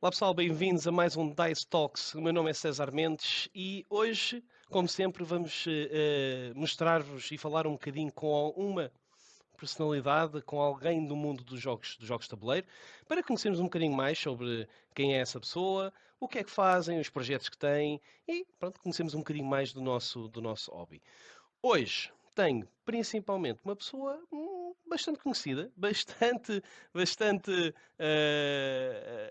Olá pessoal, bem-vindos a mais um Dice Talks. O meu nome é César Mendes e hoje, como sempre, vamos mostrar-vos e falar um bocadinho com uma personalidade, com alguém do mundo dos jogos de tabuleiro, para conhecermos um bocadinho mais sobre quem é essa pessoa, o que é que fazem, os projetos que têm e, pronto, conhecemos um bocadinho mais do nosso hobby. Hoje tenho principalmente uma pessoa bastante conhecida, bastante.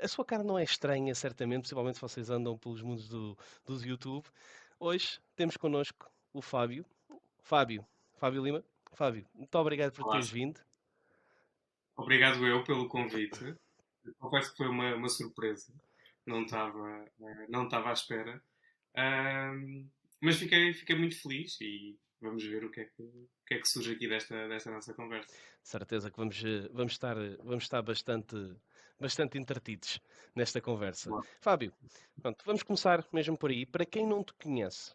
A sua cara não é estranha, certamente, principalmente se vocês andam pelos mundos do YouTube. Hoje temos connosco o Fábio. Fábio, Fábio Lima. Fábio, muito obrigado por Olá, teres vindo. obrigado eu pelo convite. Confesso que foi uma surpresa. Não estava à espera. Ahm, mas fiquei muito feliz e vamos ver o que é que surge aqui desta nossa conversa. Certeza que vamos estar bastante entretidos nesta conversa. Boa. Fábio, pronto, vamos começar mesmo por aí. Para quem não te conhece,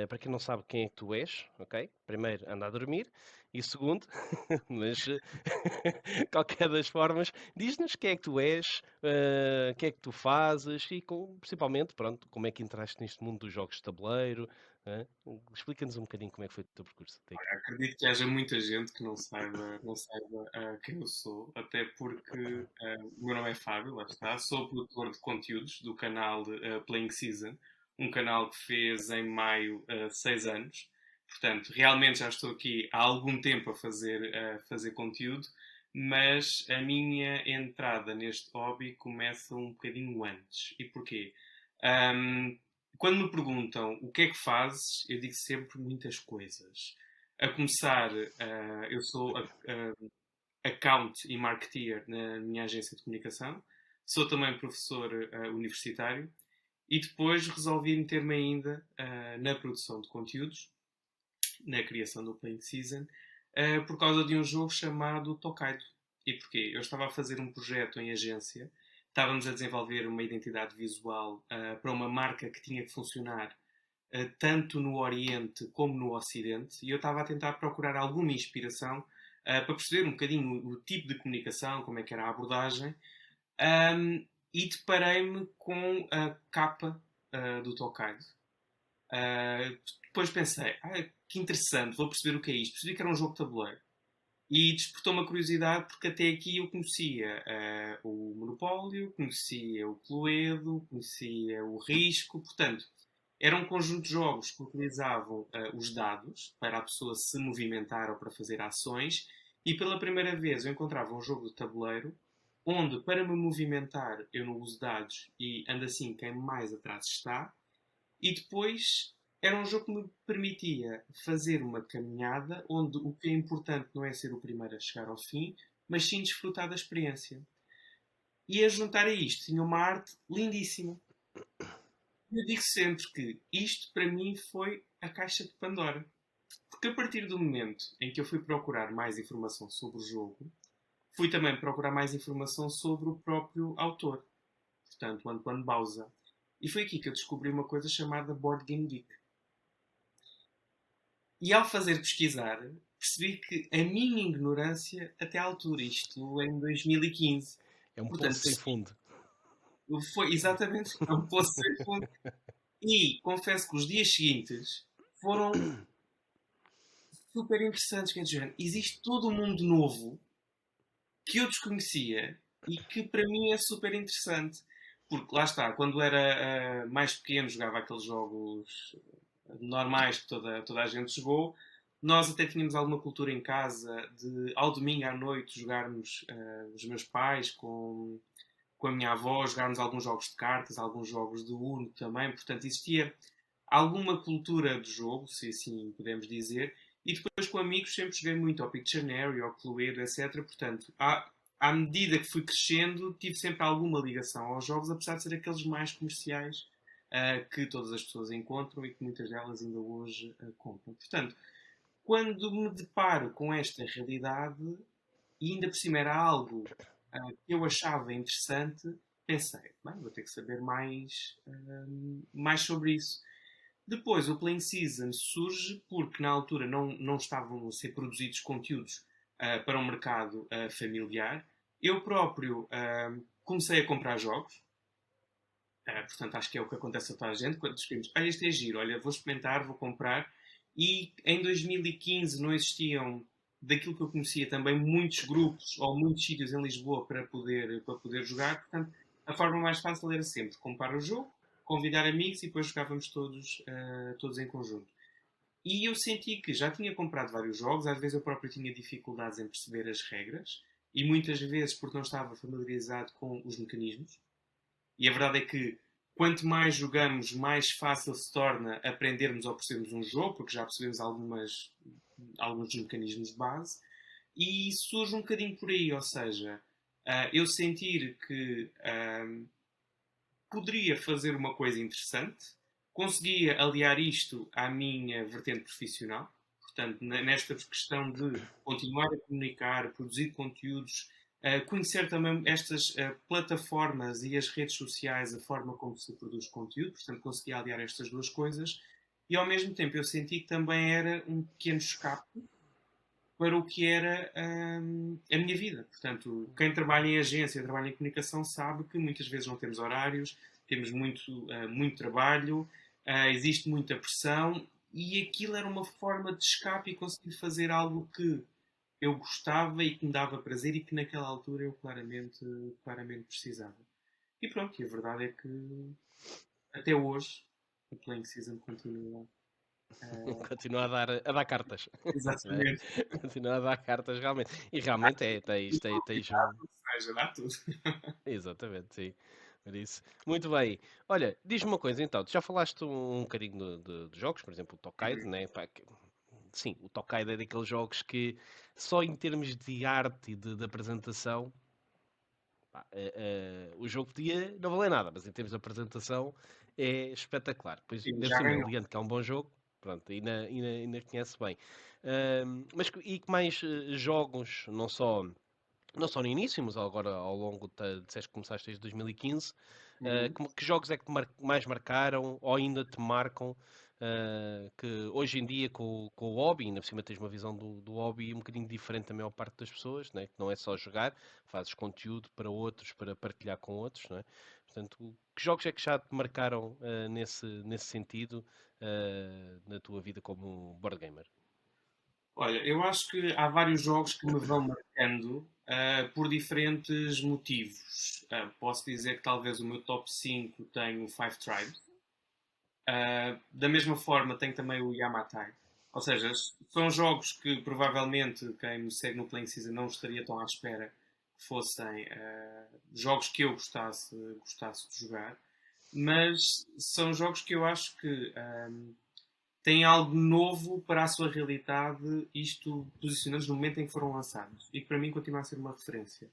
para quem não sabe quem é que tu és, ok? Primeiro, anda a dormir. E segundo, mas qualquer das formas, diz-nos quem é que tu és, o que é que tu fazes e principalmente, pronto, como é que entraste neste mundo dos jogos de tabuleiro. eh? Explica-nos um bocadinho como é que foi o teu percurso até aqui. Acredito que haja muita gente que não saiba quem eu sou, até porque o meu nome é Fábio, lá está. Sou produtor de conteúdos do canal Playing Season, um canal que fez em maio 6 anos. Portanto, realmente já estou aqui há algum tempo a fazer conteúdo, mas a minha entrada neste hobby começa um bocadinho antes. E porquê? Ahm, Quando me perguntam o que é que fazes, eu digo sempre muitas coisas. A começar, eu sou account e marketeer na minha agência de comunicação, sou também professor universitário e depois resolvi meter-me ainda na produção de conteúdos, na criação do Playing Season, por causa de um jogo chamado Tokaido. E porquê? Eu estava a fazer um projeto em agência, estávamos a desenvolver uma identidade visual para uma marca que tinha que funcionar tanto no Oriente como no Ocidente, e eu estava a tentar procurar alguma inspiração para perceber um bocadinho o tipo de comunicação, como é que era a abordagem, e deparei-me com a capa do Tokaido. Depois pensei, que interessante, vou perceber o que é isto. Percebi que era um jogo de tabuleiro. E despertou-me a curiosidade porque até aqui eu conhecia o Monopólio, conhecia o Cluedo, conhecia o Risco, portanto, era um conjunto de jogos que utilizavam os dados para a pessoa se movimentar ou para fazer ações, e pela primeira vez eu encontrava um jogo de tabuleiro onde, para me movimentar, eu não uso dados e ando assim quem mais atrás está, e depois era um jogo que me permitia fazer uma caminhada onde o que é importante não é ser o primeiro a chegar ao fim, mas sim desfrutar da experiência. E a juntar a isto tinha uma arte lindíssima. Eu digo sempre que isto para mim foi a caixa de Pandora. Porque a partir do momento em que eu fui procurar mais informação sobre o jogo, fui também procurar mais informação sobre o próprio autor, portanto, o Antoine Bauza. E foi aqui que eu descobri uma coisa chamada Board Game Geek. E ao fazer pesquisar, percebi que a minha ignorância até à altura, isto em 2015, É um portanto, poço sem percebi, fundo. foi exatamente um poço sem fundo. E confesso que os dias seguintes foram super interessantes. Quer dizer, existe todo um mundo novo que eu desconhecia e que para mim é super interessante. Porque lá está, quando era mais pequeno, jogava aqueles jogos normais que toda a gente jogou. Nós até tínhamos alguma cultura em casa de, ao domingo à noite, jogarmos os meus pais com a minha avó, jogarmos alguns jogos de cartas, alguns jogos de Uno também. Portanto, existia alguma cultura de jogo, se assim podemos dizer. E depois com amigos sempre joguei muito ao Pictionary, ao Cluedo, etc. Portanto, à medida que fui crescendo, tive sempre alguma ligação aos jogos, apesar de ser aqueles mais comerciais que todas as pessoas encontram e que muitas delas ainda hoje compram. Portanto, quando me deparo com esta realidade, e ainda por cima era algo que eu achava interessante, pensei, bem, vou ter que saber mais sobre isso. Depois, o Playing Season surge porque na altura não estavam a ser produzidos conteúdos para um mercado familiar. Eu próprio comecei a comprar jogos, Portanto, acho que é o que acontece a toda a gente quando descobrimos, este é giro, olha, vou experimentar, vou comprar. E em 2015 não existiam, daquilo que eu conhecia, também muitos grupos ou muitos sítios em Lisboa para poder jogar. Portanto, a forma mais fácil era sempre comprar o jogo, convidar amigos e depois jogávamos todos em conjunto. E eu senti que já tinha comprado vários jogos, às vezes eu próprio tinha dificuldades em perceber as regras, e muitas vezes porque não estava familiarizado com os mecanismos. E a verdade é que quanto mais jogamos, mais fácil se torna aprendermos ou percebermos um jogo, porque já percebemos alguns dos mecanismos de base. E surge um bocadinho por aí, ou seja, eu sentir que poderia fazer uma coisa interessante, conseguia aliar isto à minha vertente profissional, portanto, nesta questão de continuar a comunicar, produzir conteúdos, conhecer também estas plataformas e as redes sociais, a forma como se produz conteúdo, portanto, conseguia aliar estas duas coisas, e ao mesmo tempo eu senti que também era um pequeno escape para o que era a minha vida. Portanto, quem trabalha em agência, trabalha em comunicação, sabe que muitas vezes não temos horários, temos muito trabalho, existe muita pressão e aquilo era uma forma de escape e conseguir fazer algo que eu gostava e que me dava prazer e que naquela altura eu claramente precisava. E pronto, e a verdade é que até hoje a Playing Season continua. Continua a dar cartas. Né? Exatamente. Continua a dar cartas realmente. E realmente tens um. Ou seja, dá tudo. Exatamente, sim. Por isso. Muito bem. Olha, diz-me uma coisa então. Tu já falaste um bocadinho de jogos, por exemplo, o Tokaido, né? Pá, sim, o Tokaido é daqueles jogos que só em termos de arte e de apresentação, pá, o jogo podia não valer nada, mas em termos de apresentação é espetacular. Pois Sim, deve já ser ganhou. mediante que é um bom jogo, pronto, ainda conhece bem. E que mais jogos, não só no início, mas agora ao longo, disseste que começaste desde 2015, Uhum. que jogos é que te mais marcaram ou ainda te marcam? Que hoje em dia com o hobby, ainda por cima tens uma visão do hobby um bocadinho diferente da maior parte das pessoas, né? Que não é só jogar, fazes conteúdo para outros, para partilhar com outros, não é? Portanto, que jogos é que já te marcaram nesse sentido na tua vida como board gamer? Olha, eu acho que há vários jogos que me vão marcando por diferentes motivos. Posso dizer que talvez o meu top 5 tem o Five Tribes. Da mesma forma, tem também o Yamatai. Ou seja, são jogos que provavelmente quem me segue no Playing Season não estaria tão à espera que fossem jogos que eu gostasse de jogar. Mas são jogos que eu acho que têm algo novo para a sua realidade, isto posicionando no momento em que foram lançados. E que para mim continua a ser uma referência.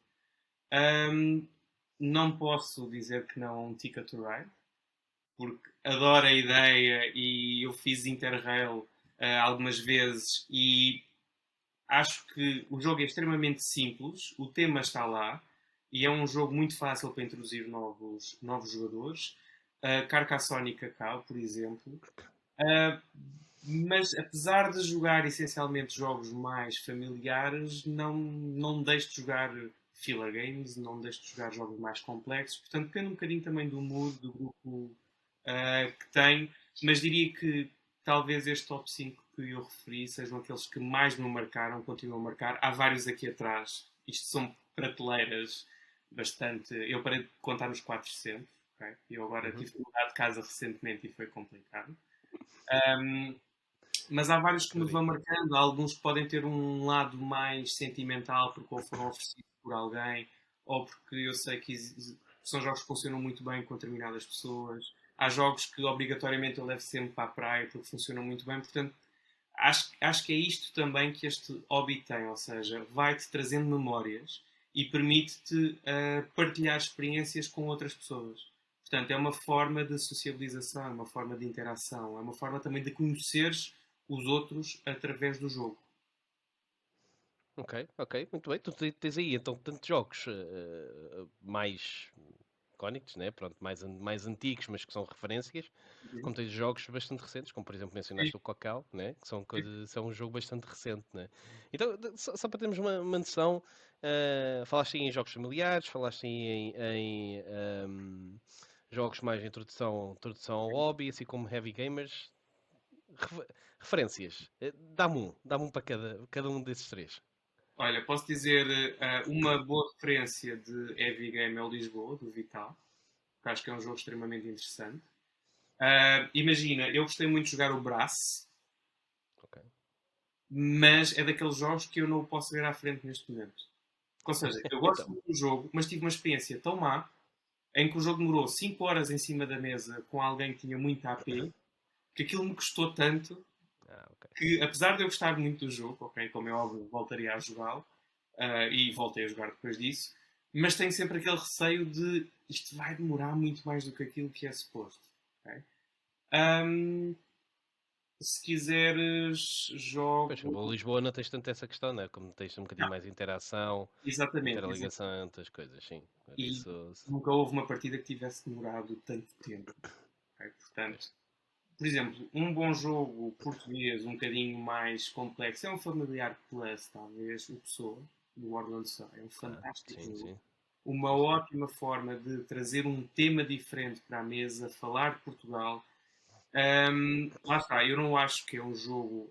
Ahm, não posso dizer que não a um Ticket to Ride, porque adoro a ideia e eu fiz Interrail algumas vezes e acho que o jogo é extremamente simples, o tema está lá e é um jogo muito fácil para introduzir novos jogadores. Carcassonne e Cacau, por exemplo. Uh, mas apesar de jogar essencialmente jogos mais familiares, não deixo de jogar filler games, não deixo de jogar jogos mais complexos. Portanto, depende um bocadinho também do mood, do grupo que tenho, mas diria que talvez este top 5 que eu referi sejam aqueles que mais me marcaram, continuam a marcar. Há vários aqui atrás. Isto são prateleiras bastante. Eu parei de contar nos 400. Okay? Eu agora Uhum. tive que mudar de casa recentemente e foi complicado. Um, mas há vários que me vão Acredito. marcando. Há alguns que podem ter um lado mais sentimental porque ou foram oferecidos por alguém ou porque eu sei que são jogos que funcionam muito bem com determinadas pessoas. Há jogos que obrigatoriamente eu levo sempre para a praia porque funcionam muito bem. Portanto, acho que é isto também que este hobby tem, ou seja, vai-te trazendo memórias e permite-te partilhar experiências com outras pessoas. Portanto, é uma forma de sociabilização, é uma forma de interação, é uma forma também de conheceres os outros através do jogo. Ok, ok, muito bem. Tu tens aí então tantos jogos mais icónicos, né? Pronto, mais antigos, mas que são referências, Uhum. como tens jogos bastante recentes, como por exemplo Sim, mencionaste o Cacau, né? Que sim. são um jogo bastante recente, né? Então, só para termos uma noção, falaste aí em jogos familiares, falaste aí em jogos mais de introdução ao hobby, assim como heavy gamers. Referências. Dá-me um para cada um desses três. Olha, posso dizer uma boa referência de Heavy Game é o Lisboa, do Vital, que acho que é um jogo extremamente interessante. Imagina, eu gostei muito de jogar o Brass, Ok. mas é daqueles jogos que eu não o posso ver à frente neste momento. Ou seja, eu gosto Então, muito do jogo, mas tive uma experiência tão má em que o jogo demorou 5 horas em cima da mesa com alguém que tinha muita AP, que aquilo me custou tanto ok. que, apesar de eu gostar muito do jogo, ok, como é óbvio, voltaria a jogá-lo, e voltei a jogar depois disso, mas tenho sempre aquele receio de isto vai demorar muito mais do que aquilo que é suposto. Ok? Ahm, Se quiseres, Pois, jogo. o Lisboa não tens tanto essa questão, né? Como tens um bocadinho Não, mais interação, exatamente, interligação, outras coisas, sim. Por e isso, nunca houve uma partida que tivesse demorado tanto tempo. Ok? Portanto, pois, por exemplo, um bom jogo português um bocadinho mais complexo é um Familiar Plus, talvez, o Pessoa, do Orlando Sai. É um fantástico sim, jogo. sim. Uma Sim, sim. ótima forma de trazer um tema diferente para a mesa, falar de Portugal. Lá está, eu não acho que é um jogo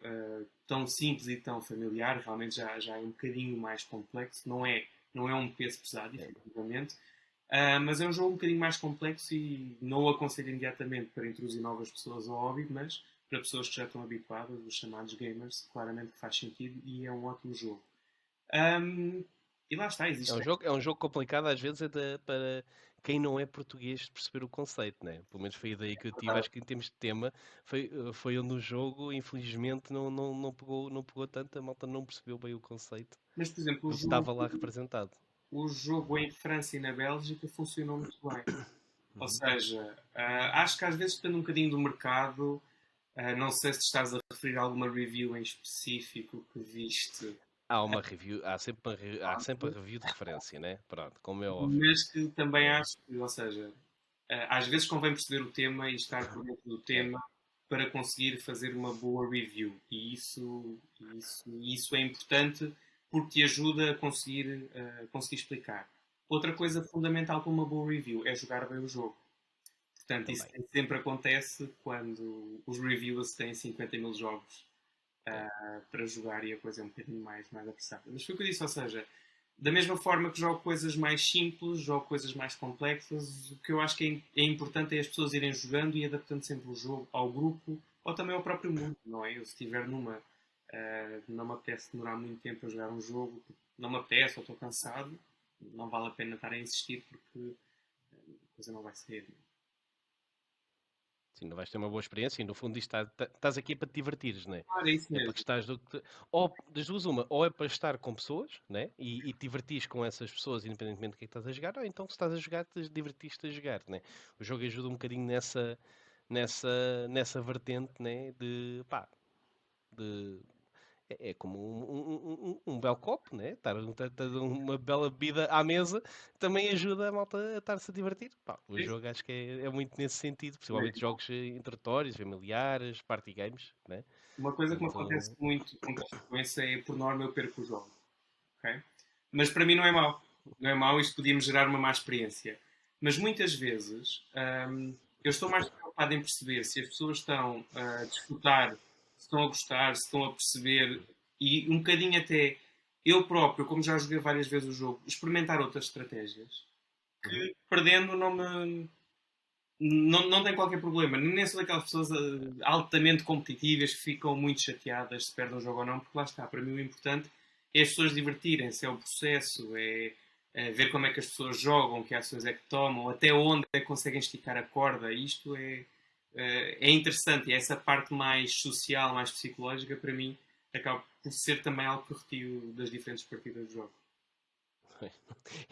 tão simples e tão familiar, realmente já é um bocadinho mais complexo, não é um peso pesado, É. efetivamente. Mas é um jogo um bocadinho mais complexo e não o aconselho imediatamente para introduzir novas pessoas ao hobby, mas para pessoas que já estão habituadas, os chamados gamers, claramente que faz sentido e é um ótimo jogo. Um, e lá está, existe. É um jogo complicado às vezes para quem não é português de perceber o conceito, né? Pelo menos foi a ideia que eu tive. Acho que em termos de tema foi onde o jogo, infelizmente, não pegou tanto, a malta não percebeu bem o conceito Mas, por exemplo, do que estava lá representado. o jogo em França e na Bélgica funcionou muito bem. Ou Uhum. seja, acho que às vezes depende um bocadinho do mercado. Não sei se estás a referir a alguma review em específico que viste, Há uma review, há sempre a review de referência, né? Pronto, como é óbvio. mas que também É, acho que, ou seja, às vezes convém perceber o tema e estar por dentro do é. tema para conseguir fazer uma boa review. E isso é importante porque te ajuda a conseguir explicar. Outra coisa fundamental para uma boa review é jogar bem o jogo. Portanto, isso Também. sempre acontece quando os reviewers têm 50 mil jogos É. para jogar e a coisa é um bocadinho mais apressada. Mas foi o que eu disse, ou seja, da mesma forma que jogo coisas mais simples, jogo coisas mais complexas, o que eu acho que é importante é as pessoas irem jogando e adaptando sempre o jogo ao grupo ou também ao próprio mundo, não é? Eu se estiver não me apetece demorar muito tempo a jogar um jogo, não me apetece ou estou cansado, não vale a pena estar a insistir porque a coisa não vai sair. Sim, não vais ter uma boa experiência e no fundo isto estás aqui para te divertires, né? Claro, é isso É para que mesmo. estás ou das duas uma, ou é para estar com pessoas, né? E te divertires com essas pessoas, independentemente do que é que estás a jogar, ou então se estás a jogar, te divertiste a jogar, né? O jogo ajuda um bocadinho nessa vertente, né? De pá, de é como um belo copo, né? Estar uma bela bebida à mesa também ajuda a malta a estar-se a divertir. Pá, o É isso jogo acho que é muito nesse sentido, principalmente mesmo. jogos introdutórios, familiares, party games, né? Uma coisa que me acontece Portanto, muito com frequência é, por norma, eu perco o jogo. Ok? Mas para mim não é mau. Não é mau, isto podia-me gerar uma má experiência. Mas muitas vezes eu estou mais preocupado em perceber se as pessoas estão a desfrutar, se estão a gostar, se estão a perceber e um bocadinho até eu próprio, como já joguei várias vezes o jogo, experimentar outras estratégias uhum. que perdendo não tem qualquer problema. Nem sou daquelas pessoas altamente competitivas que ficam muito chateadas se perdem um jogo ou não, porque lá está. Para mim o importante é as pessoas divertirem-se, é o processo, é ver como é que as pessoas jogam, que ações é que tomam, até onde é que conseguem esticar a corda. Isto é interessante e essa parte mais social, mais psicológica, para mim, acaba por ser também algo que retiro das diferentes partidas de jogo.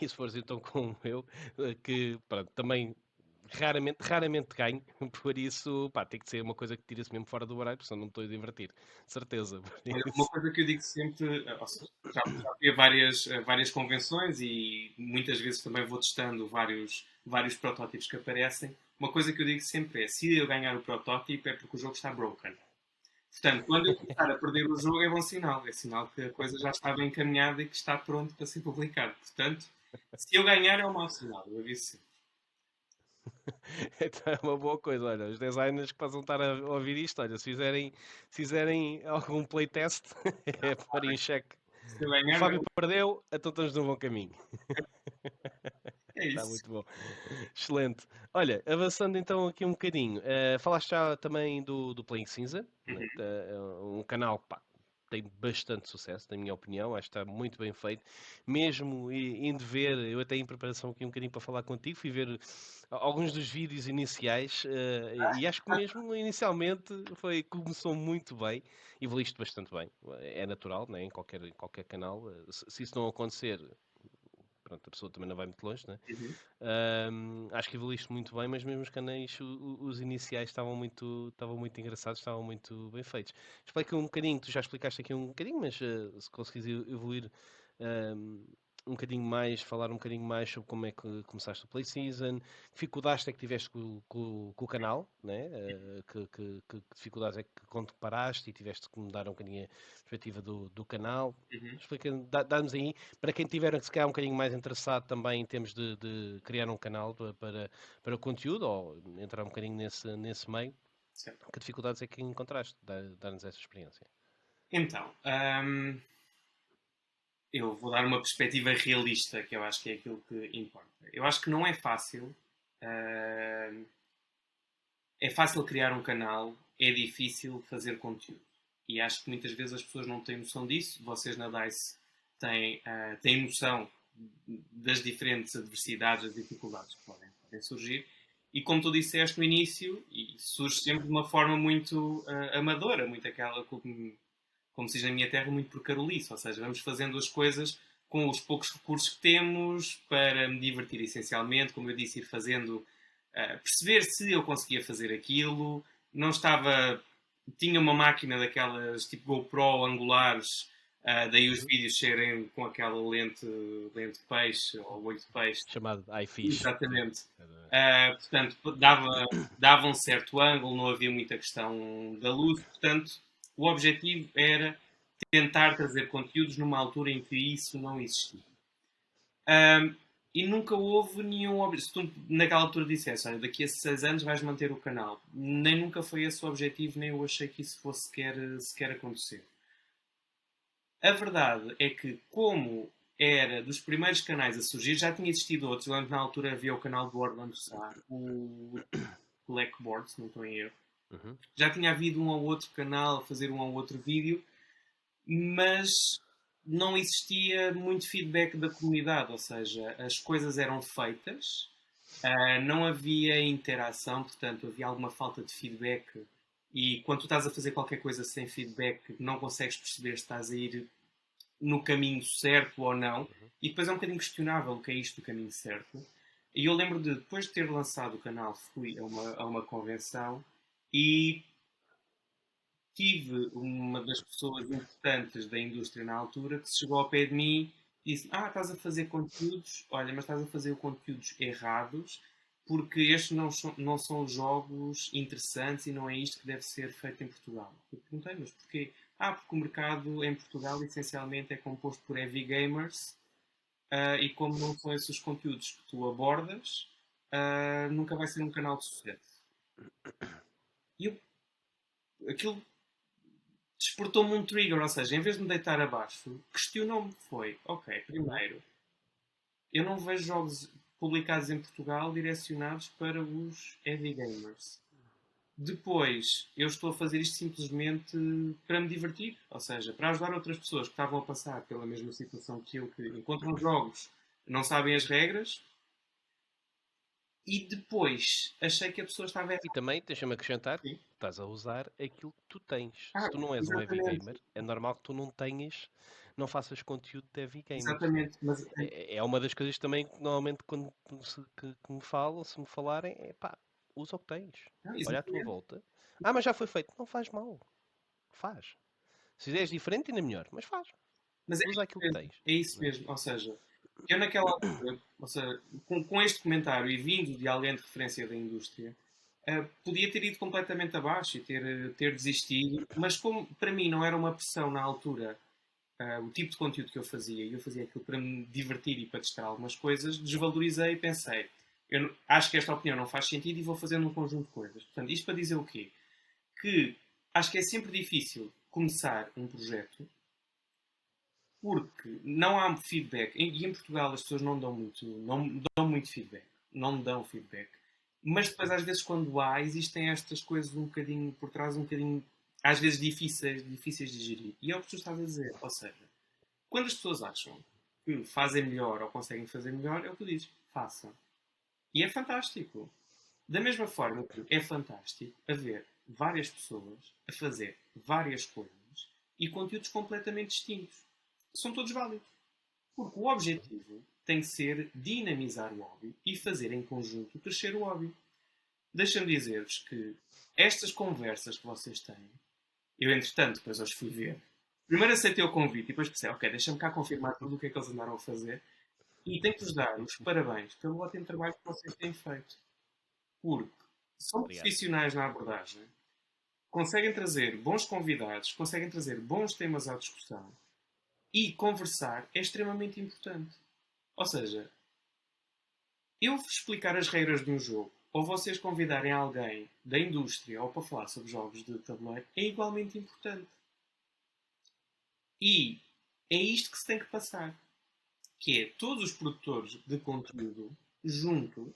E se fores então como eu, que pronto, também raramente ganho, por isso, pá, tem que ser uma coisa que tira-se mesmo fora do baralho, porque senão não me estou a divertir. Certeza, por Olha, uma isso. coisa que eu digo sempre, ou seja, já fui a várias convenções e muitas vezes também vou testando vários protótipos que aparecem. Uma coisa que eu digo sempre é: se eu ganhar o protótipo é porque o jogo está broken. Portanto, quando eu começar a perder o jogo é bom sinal. É sinal que a coisa já está bem encaminhada e que está pronto para ser publicado. Portanto, se eu ganhar é um mau sinal, eu aviso sempre. Então é uma boa coisa. Olha, os designers que possam estar a ouvir isto, olha, se fizerem algum playtest, é pôr em xeque. Se O ganhar, Fábio perdeu, então estamos no bom caminho. é Está isso. muito bom. Excelente. Olha, avançando então aqui um bocadinho, falaste já também do Playing Cinza, né? Uhum. É um canal que pá, tem bastante sucesso, na minha opinião, acho que está muito bem feito. Mesmo indo ver, eu até em preparação aqui um bocadinho para falar contigo, fui ver alguns dos vídeos iniciais e acho que mesmo inicialmente começou muito bem, evoluíste bastante bem. É natural, né? Em qualquer canal. Se isso não acontecer, pronto, a pessoa também não vai muito longe, né? Uhum. Acho que evoluíste muito bem, mas mesmo os canéis, os iniciais estavam muito engraçados, estavam muito bem feitos. Explica um bocadinho, tu já explicaste aqui um bocadinho, mas se conseguires evoluir ahm, um bocadinho mais, falar um bocadinho mais sobre como é que começaste o Play Season, que dificuldades é que tiveste com o canal, né? Que dificuldades é que quando paraste e tiveste que mudar um bocadinho a perspectiva do canal. Uhum. Explica, dá-nos aí para quem tiver se calhar um bocadinho mais interessado também em termos de criar um canal para conteúdo ou entrar um bocadinho nesse meio, Certo. que dificuldades é que encontraste? Dá-nos essa experiência. Então, eu vou dar uma perspectiva realista, que eu acho que é aquilo que importa. Eu acho que não é fácil. hum, É fácil criar um canal, é difícil fazer conteúdo. E acho que muitas vezes as pessoas não têm noção disso. Vocês na DICE têm noção das diferentes adversidades, das dificuldades que podem surgir. E como tu disseste no início, e surge sempre de uma forma muito amadora, muito aquela, como se diz na minha terra, muito por carolice. Ou seja, vamos fazendo as coisas com os poucos recursos que temos para me divertir essencialmente, como eu disse, ir fazendo, perceber se eu conseguia fazer aquilo. Não estava. Tinha uma máquina daquelas tipo GoPro angulares, daí os Uhum. vídeos serem com aquela lente de peixe ou olho de peixe. Chamado iFish. Sim. Exatamente. Portanto, dava um certo ângulo, não havia muita questão da luz. Portanto, o objetivo era tentar trazer conteúdos numa altura em que isso não existia. Um, e nunca houve nenhum objetivo. Se tu naquela altura dissesse, olha, daqui a 6 anos vais manter o canal, nem nunca foi esse o objetivo, nem eu achei que isso fosse sequer acontecer. A verdade é que, como era dos primeiros canais a surgir, já tinha existido outros. Eu lembro que na altura havia o canal do Orlando Sá, o Blackboard, se não estou em erro. Uhum. Já tinha havido um ou outro canal a fazer um ou outro vídeo, mas não existia muito feedback da comunidade, ou seja, as coisas eram feitas, não havia interação, portanto havia alguma falta de feedback. E quando tu estás a fazer qualquer coisa sem feedback, não consegues perceber se estás a ir no caminho certo ou não. E depois é um bocadinho questionável o que é isto do caminho certo. E eu lembro de, depois de ter lançado o canal, fui a uma convenção e tive uma das pessoas importantes da indústria na altura que se chegou ao pé de mim e disse: estás a fazer conteúdos, olha, mas estás a fazer conteúdos errados porque estes não são jogos interessantes e não é isto que deve ser feito em Portugal. Eu perguntei, mas porquê? Porque o mercado em Portugal essencialmente é composto por heavy gamers e como não são esses os conteúdos que tu abordas, nunca vai ser um canal de sucesso. E aquilo despertou-me um trigger, ou seja, em vez de me deitar abaixo, questionou-me, foi, ok, Uhum. primeiro, eu não vejo jogos publicados em Portugal direcionados para os heavy gamers. Depois, eu estou a fazer isto simplesmente para me divertir, ou seja, para ajudar outras pessoas que estavam a passar pela mesma situação que eu, que encontram jogos, não sabem as regras, e depois achei que a pessoa estava E errada. também, deixa-me acrescentar, estás a usar aquilo que tu tens. Se Ah, tu não és um heavy exatamente, gamer, é normal que tu não faças conteúdo de heavy gamers, né? exatamente, mas É uma das coisas também que normalmente quando que me falam, se me falarem, é pá, usa o que tens. não, Olha à tua exatamente. volta. Mas já foi feito. Não faz mal. Faz. Se fizeres diferente, ainda melhor. Mas faz. Mas é Usa isso aquilo que mesmo, tens. é isso Né? mesmo. Ou seja, eu naquela altura, ou seja, com este comentário e vindo de alguém de referência da indústria, podia ter ido completamente abaixo e ter desistido, mas como para mim não era uma pressão na altura, o tipo de conteúdo que eu fazia, e eu fazia aquilo para me divertir e para testar algumas coisas, desvalorizei e pensei, Acho que esta opinião não faz sentido e vou fazendo um conjunto de coisas. Portanto, isto para dizer o quê? Que acho que é sempre difícil começar um projeto porque não há feedback. E em Portugal as pessoas não dão muito feedback. Não dão feedback. Mas depois, às vezes, quando há, existem estas coisas um bocadinho por trás, um bocadinho, às vezes, difíceis de gerir. E é o que tu estás a dizer. Ou seja, quando as pessoas acham que fazem melhor ou conseguem fazer melhor, é o que tu dizes. Façam. E é fantástico. Da mesma forma que é fantástico haver várias pessoas a fazer várias coisas e conteúdos completamente distintos. São todos válidos. Porque o objetivo tem que ser dinamizar o hobby e fazer em conjunto crescer o hobby. Deixa-me dizer-vos que estas conversas que vocês têm, eu entretanto depois os fui ver. Primeiro aceitei o convite e depois pensei, ok, deixa-me cá confirmar tudo o que é que eles andaram a fazer. E tenho que vos dar os parabéns pelo ótimo trabalho que vocês têm feito. Porque são Obrigado. profissionais na abordagem, conseguem trazer bons convidados, conseguem trazer bons temas à discussão e conversar é extremamente importante. Ou seja, eu vos explicar as regras de um jogo ou vocês convidarem alguém da indústria ou para falar sobre jogos de tabuleiro é igualmente importante. E é isto que se tem que passar. Que é todos os produtores de conteúdo juntos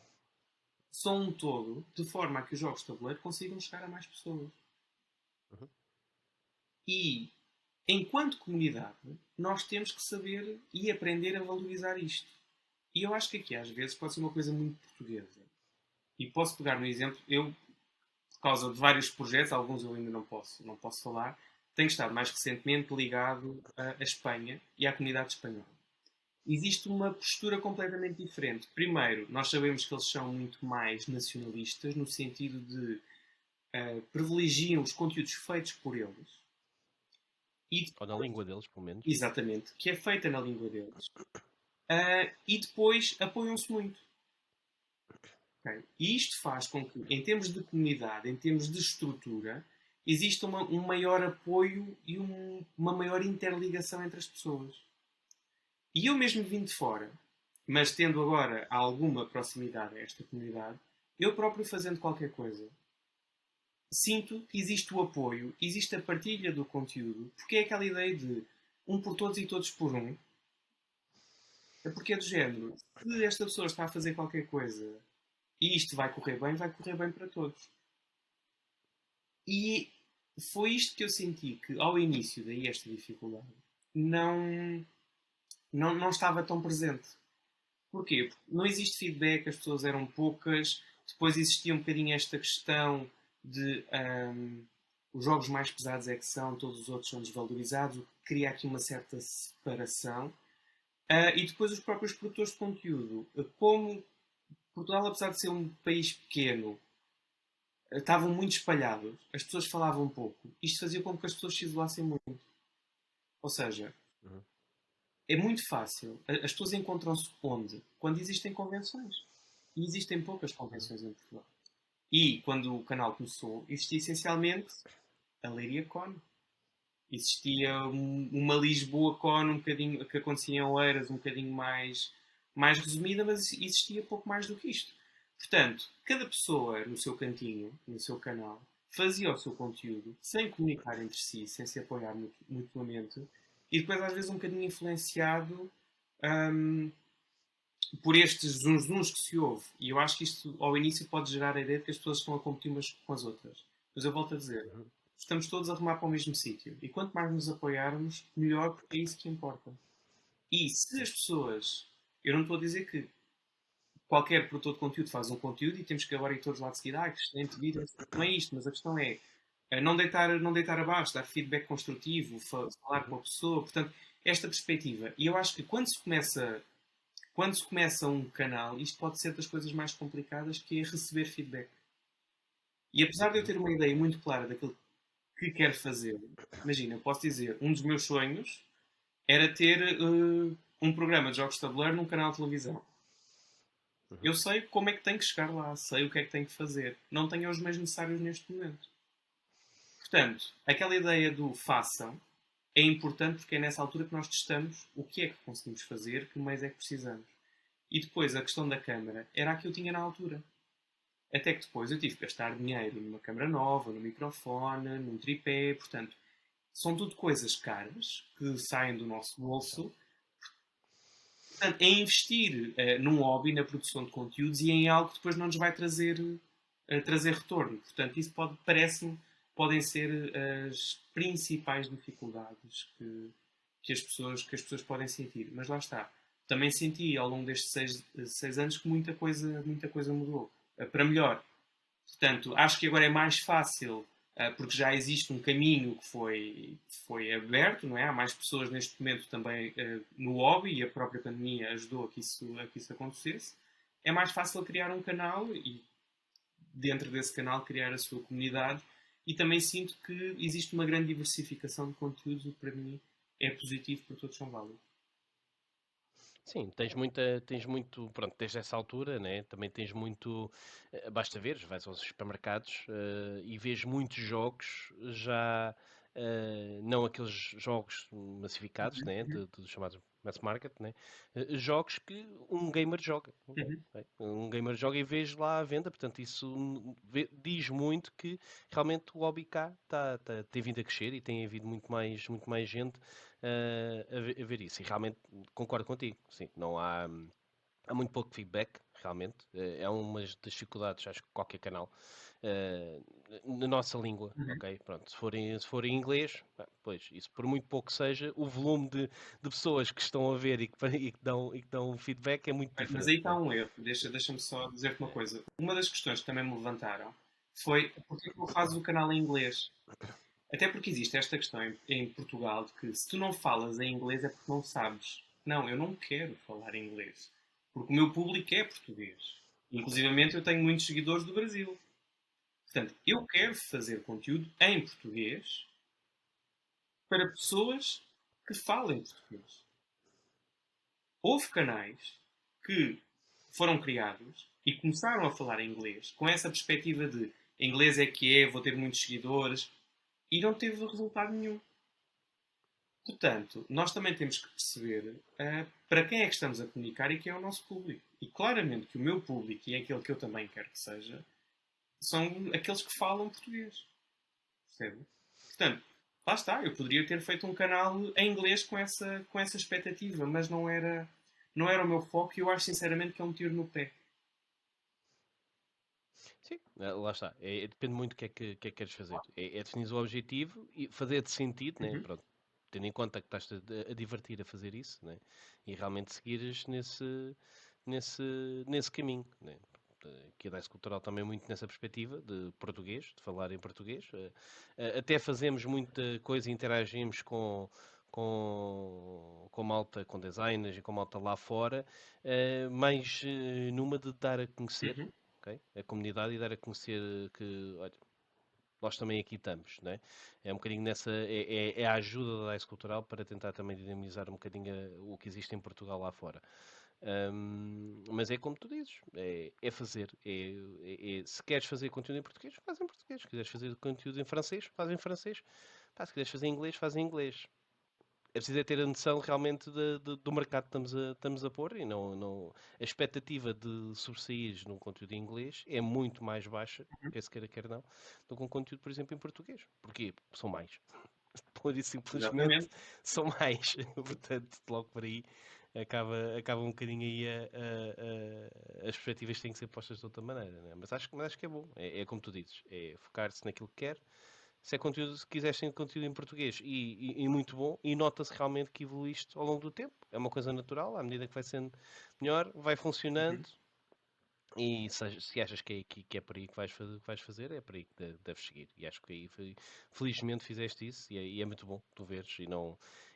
são um todo de forma a que os jogos de tabuleiro consigam chegar a mais pessoas. Uhum. E, enquanto comunidade, nós temos que saber e aprender a valorizar isto. E eu acho que aqui, às vezes, pode ser uma coisa muito portuguesa. E posso pegar no exemplo, eu, por causa de vários projetos, alguns eu ainda não posso falar, tenho estado mais recentemente ligado à Espanha e à comunidade espanhola. Existe uma postura completamente diferente. Primeiro, nós sabemos que eles são muito mais nacionalistas, no sentido de privilegiam os conteúdos feitos por eles. E, Ou na língua deles, pelo menos. exatamente, que é feita na língua deles. E depois apoiam-se muito. Okay? E isto faz com que, em termos de comunidade, em termos de estrutura, exista um maior apoio e uma maior interligação entre as pessoas. E eu mesmo vim de fora, mas tendo agora alguma proximidade a esta comunidade, eu próprio fazendo qualquer coisa, sinto que existe o apoio, existe a partilha do conteúdo, porque é aquela ideia de um por todos e todos por um. É porque é do género. Se esta pessoa está a fazer qualquer coisa e isto vai correr bem para todos. E foi isto que eu senti que ao início daí esta dificuldade não estava tão presente. Porquê? Porque não existe feedback, as pessoas eram poucas, depois existia um bocadinho esta questão de os jogos mais pesados é que são, todos os outros são desvalorizados, o que cria aqui uma certa separação. E depois os próprios produtores de conteúdo. Como Portugal, apesar de ser um país pequeno, estavam muito espalhados, as pessoas falavam pouco. Isto fazia com que as pessoas se isolassem muito. Ou seja, Uhum. é muito fácil. As pessoas encontram-se onde? Quando existem convenções. E existem poucas convenções em Portugal. E quando o canal começou, existia essencialmente a Leiria Con. Existia uma Lisboa Con um bocadinho, que acontecia em Oeiras, um bocadinho mais resumida, mas existia pouco mais do que isto. Portanto, cada pessoa no seu cantinho, no seu canal, fazia o seu conteúdo sem comunicar entre si, sem se apoiar mutuamente, e depois às vezes um bocadinho influenciado por estes zunzuns que se ouve. E eu acho que isto ao início pode gerar a ideia de que as pessoas estão a competir umas com as outras. Mas eu volto a dizer, estamos todos a remar para o mesmo sítio. E quanto mais nos apoiarmos, melhor, porque é isso que importa. E se as pessoas... Eu não estou a dizer que qualquer produtor de conteúdo faz um conteúdo e temos que agora ir todos lá de seguida, que excelente vídeo, não é isto, mas a questão é não deitar abaixo, dar feedback construtivo, falar com a pessoa, portanto, esta perspectiva. E eu acho que quando se começa um canal, isto pode ser das coisas mais complicadas, que é receber feedback. E apesar de eu ter uma ideia muito clara daquilo que quero fazer, imagina, eu posso dizer, um dos meus sonhos era ter um programa de jogos de tabuleiro num canal de televisão. Eu sei como é que tenho que chegar lá, sei o que é que tenho que fazer. Não tenho os meios necessários neste momento. Portanto, aquela ideia do façam é importante porque é nessa altura que nós testamos o que é que conseguimos fazer, que meios é que precisamos. E depois a questão da câmara era a que eu tinha na altura. Até que depois eu tive que gastar dinheiro numa câmara nova, no microfone, num tripé, portanto, são tudo coisas caras que saem do nosso bolso. Portanto, é investir num hobby, na produção de conteúdos e em algo que depois não nos vai trazer retorno. Portanto, isso parece-me, podem ser as principais dificuldades que as pessoas podem sentir. Mas lá está. Também senti ao longo destes 6 anos que muita coisa mudou. Para melhor. Portanto, acho que agora é mais fácil, porque já existe um caminho que foi aberto, não é? Há mais pessoas neste momento também no hobby e a própria pandemia ajudou a que isso acontecesse. É mais fácil criar um canal e, dentro desse canal, criar a sua comunidade. E também sinto que existe uma grande diversificação de conteúdos, o que para mim é positivo, porque todos são válidos. Sim, tens muito, pronto, desde essa altura, né? Também tens muito, basta ver, vais aos supermercados, e vês muitos jogos já, não aqueles jogos massificados, Uhum, né? uhum, De chamados mass market, né? Jogos que um gamer joga, uhum. ok? Um gamer joga e vês lá à venda, portanto isso diz muito que realmente o hobby cá tem vindo a crescer e tem havido muito mais gente a ver isso. E realmente concordo contigo. Sim, não há muito pouco feedback, realmente. É uma das dificuldades, acho que qualquer canal. eh, na nossa língua, Uhum. ok? Pronto, se for em inglês, pois, isso por muito pouco que seja, o volume de pessoas que estão a ver e que dão feedback é muito Mas diferente, aí está né? um erro. Deixa-me só dizer-te uma coisa. Uma das questões que também me levantaram foi porque é que não fazes o canal em inglês? Até porque existe esta questão em Portugal de que se tu não falas em inglês é porque não sabes. Não, eu não quero falar inglês. Porque o meu público é português. Inclusivamente eu tenho muitos seguidores do Brasil. Portanto, eu quero fazer conteúdo em português para pessoas que falem português. Houve canais que foram criados e começaram a falar inglês com essa perspectiva de inglês é que é, vou ter muitos seguidores e não teve resultado nenhum. Portanto, nós também temos que perceber para quem é que estamos a comunicar e quem é o nosso público. E claramente que o meu público, e é aquele que eu também quero que seja, são aqueles que falam português. Percebe? Portanto, lá está. Eu poderia ter feito um canal em inglês com essa expectativa, mas não era o meu foco e eu acho sinceramente que é um tiro no pé. Sim, lá está. Depende muito do que é que queres fazer. É definir o objetivo e fazer-te sentido, né? Uhum. Pronto, tendo em conta que estás a divertir a fazer isso, né? E realmente seguires nesse caminho, né? Que a DICE Cultural também é muito nessa perspectiva de português, de falar em português. Até fazemos muita coisa e interagimos com malta, com designers e com malta lá fora, mas numa de dar a conhecer, Uhum. ok? A comunidade e dar a conhecer que, olha, nós também aqui estamos, né? É um bocadinho nessa, é a ajuda da DICE Cultural para tentar também dinamizar um bocadinho o que existe em Portugal lá fora. Mas é como tu dizes, é fazer. Se queres fazer conteúdo em português, faz em português. Se quiseres fazer conteúdo em francês, faz em francês. Pá, se quiseres fazer em inglês, faz em inglês. É preciso ter a noção realmente do mercado que estamos a pôr e a expectativa de sobressair num conteúdo em inglês é muito mais baixa, quer se queira, quer não, do que um conteúdo, por exemplo, em português. Porquê? São mais. Por isso, simplesmente, Exatamente. são mais. Portanto, logo por aí, acaba um bocadinho aí as perspectivas têm que ser postas de outra maneira, né? Mas acho que é bom. É como tu dizes, é focar-se naquilo que quer. Se é conteúdo, se quiseres ter conteúdo em português e muito bom, e nota-se realmente que evoluíste ao longo do tempo. É uma coisa natural, à medida que vai sendo melhor, vai funcionando. Uhum. E se achas que é por aí que vais fazer, é por aí que deves seguir. E acho que aí felizmente fizeste isso e é muito bom tu veres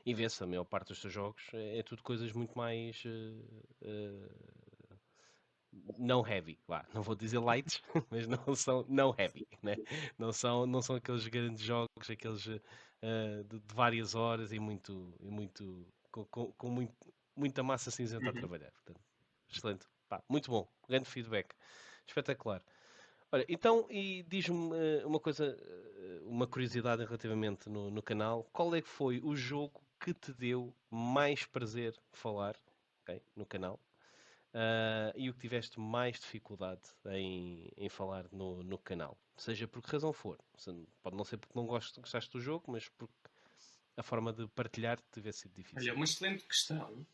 e vê-se a maior parte dos teus jogos é tudo coisas muito mais não heavy, vá, não vou dizer light, mas não são não heavy, né? Não são aqueles grandes jogos, aqueles de várias horas e muito muita massa cinzenta a Uhum. trabalhar. Portanto, excelente, pá, muito bom, grande feedback, espetacular. Olha, então, e diz-me uma coisa, uma curiosidade relativamente no canal, qual é que foi o jogo que te deu mais prazer falar, ok, no canal? e o que tiveste mais dificuldade em falar no canal? Seja por que razão for. Pode não ser porque não gostaste do jogo, mas porque a forma de partilhar tivesse sido Olha, difícil. uma excelente questão,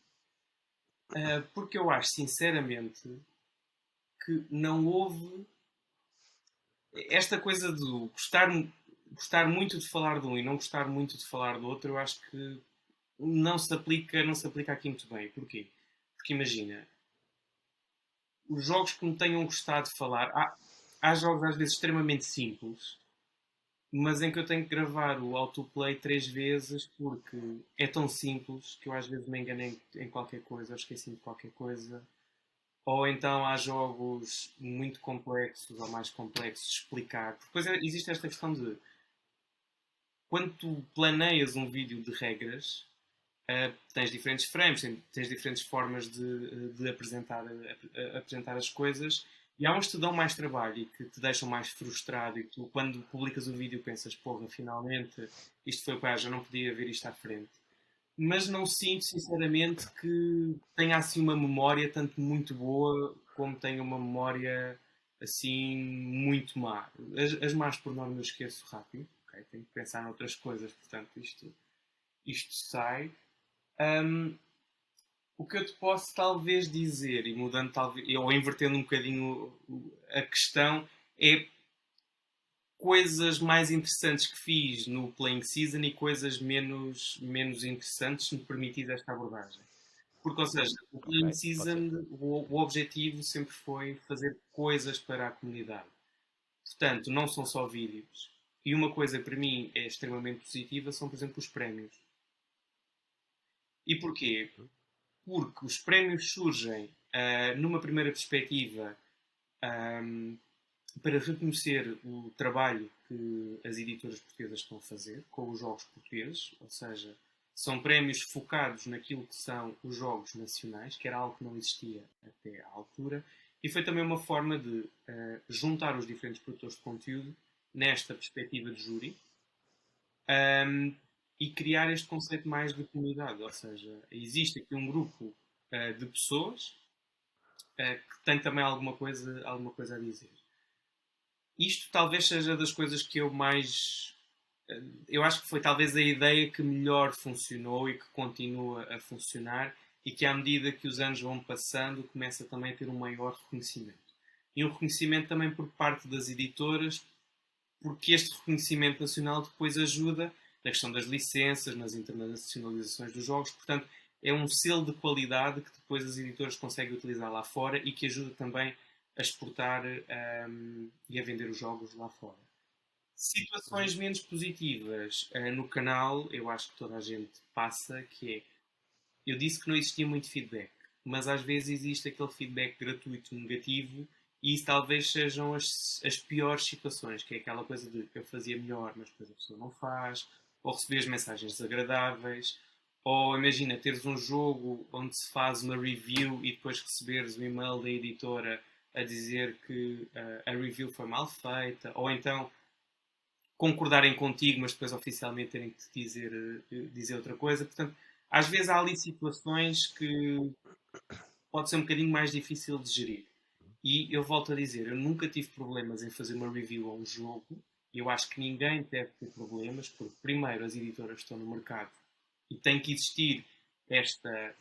porque eu acho sinceramente que não houve esta coisa do gostar muito de falar de um e não gostar muito de falar do outro. Eu acho que não se aplica aqui muito bem. Porquê? Porque imagina, os jogos que me tenham gostado de falar, há jogos às vezes extremamente simples, mas em que eu tenho que gravar o autoplay 3 vezes porque é tão simples que eu às vezes me enganei em qualquer coisa, ou esqueci de qualquer coisa. Ou então há jogos muito complexos ou mais complexos de explicar. Depois existe esta questão de quando tu planeias um vídeo de regras, tens diferentes frames, tens diferentes formas de apresentar as coisas, e há uns que te dão mais trabalho e que te deixam mais frustrado, e tu, quando publicas o vídeo, pensas: porra, finalmente isto foi para, já não podia ver isto à frente. Mas não sinto, sinceramente, que tenha assim uma memória tanto muito boa como tenha uma memória assim muito má. As más, por norma, eu esqueço rápido. Ok, tenho que pensar noutras coisas, portanto, isto sai. Um, o que eu te posso talvez dizer, e mudando talvez, ou invertendo um bocadinho a questão, é coisas mais interessantes que fiz no Playing Season e coisas menos interessantes, se me permitir esta abordagem. Porque, ou seja, o Ok, Playing pode ser. Season, o objetivo sempre foi fazer coisas para a comunidade. Portanto, não são só vídeos. E uma coisa que para mim é extremamente positiva são, por exemplo, os prémios. E porquê? Uhum. Porque os prémios surgem numa primeira perspectiva ahm, para reconhecer o trabalho que as editoras portuguesas estão a fazer com os jogos portugueses, ou seja, são prémios focados naquilo que são os jogos nacionais, que era algo que não existia até à altura, e foi também uma forma de juntar os diferentes produtores de conteúdo nesta perspectiva de júri, um, e criar este conceito mais de comunidade, ou seja, existe aqui um grupo de pessoas que tem também alguma coisa a dizer. Isto talvez seja das coisas que eu mais. Eu acho que foi talvez a ideia que melhor funcionou e que continua a funcionar, e que à medida que os anos vão passando começa também a ter um maior reconhecimento. E um reconhecimento também por parte das editoras, porque este reconhecimento nacional depois ajuda na questão das licenças, nas internacionalizações dos jogos. Portanto, é um selo de qualidade que depois as editoras conseguem utilizar lá fora e que ajuda também a exportar e a vender os jogos lá fora. Uhum. Situações menos positivas no canal, eu acho que toda a gente passa, que é, eu disse que não existia muito feedback, mas às vezes existe aquele feedback gratuito negativo, e isso talvez sejam as piores situações, que é aquela coisa de eu fazia melhor, mas depois a pessoa não faz, ou receber as mensagens desagradáveis, ou imagina teres um jogo onde se faz uma review e depois receberes um e-mail da editora a dizer que a review foi mal feita, ou então concordarem contigo, mas depois oficialmente terem que te dizer outra coisa. Portanto, às vezes há ali situações que pode ser um bocadinho mais difícil de gerir. E eu volto a dizer, eu nunca tive problemas em fazer uma review a um jogo. Eu acho que ninguém deve ter problemas, porque primeiro as editoras estão no mercado e tem que existir esta.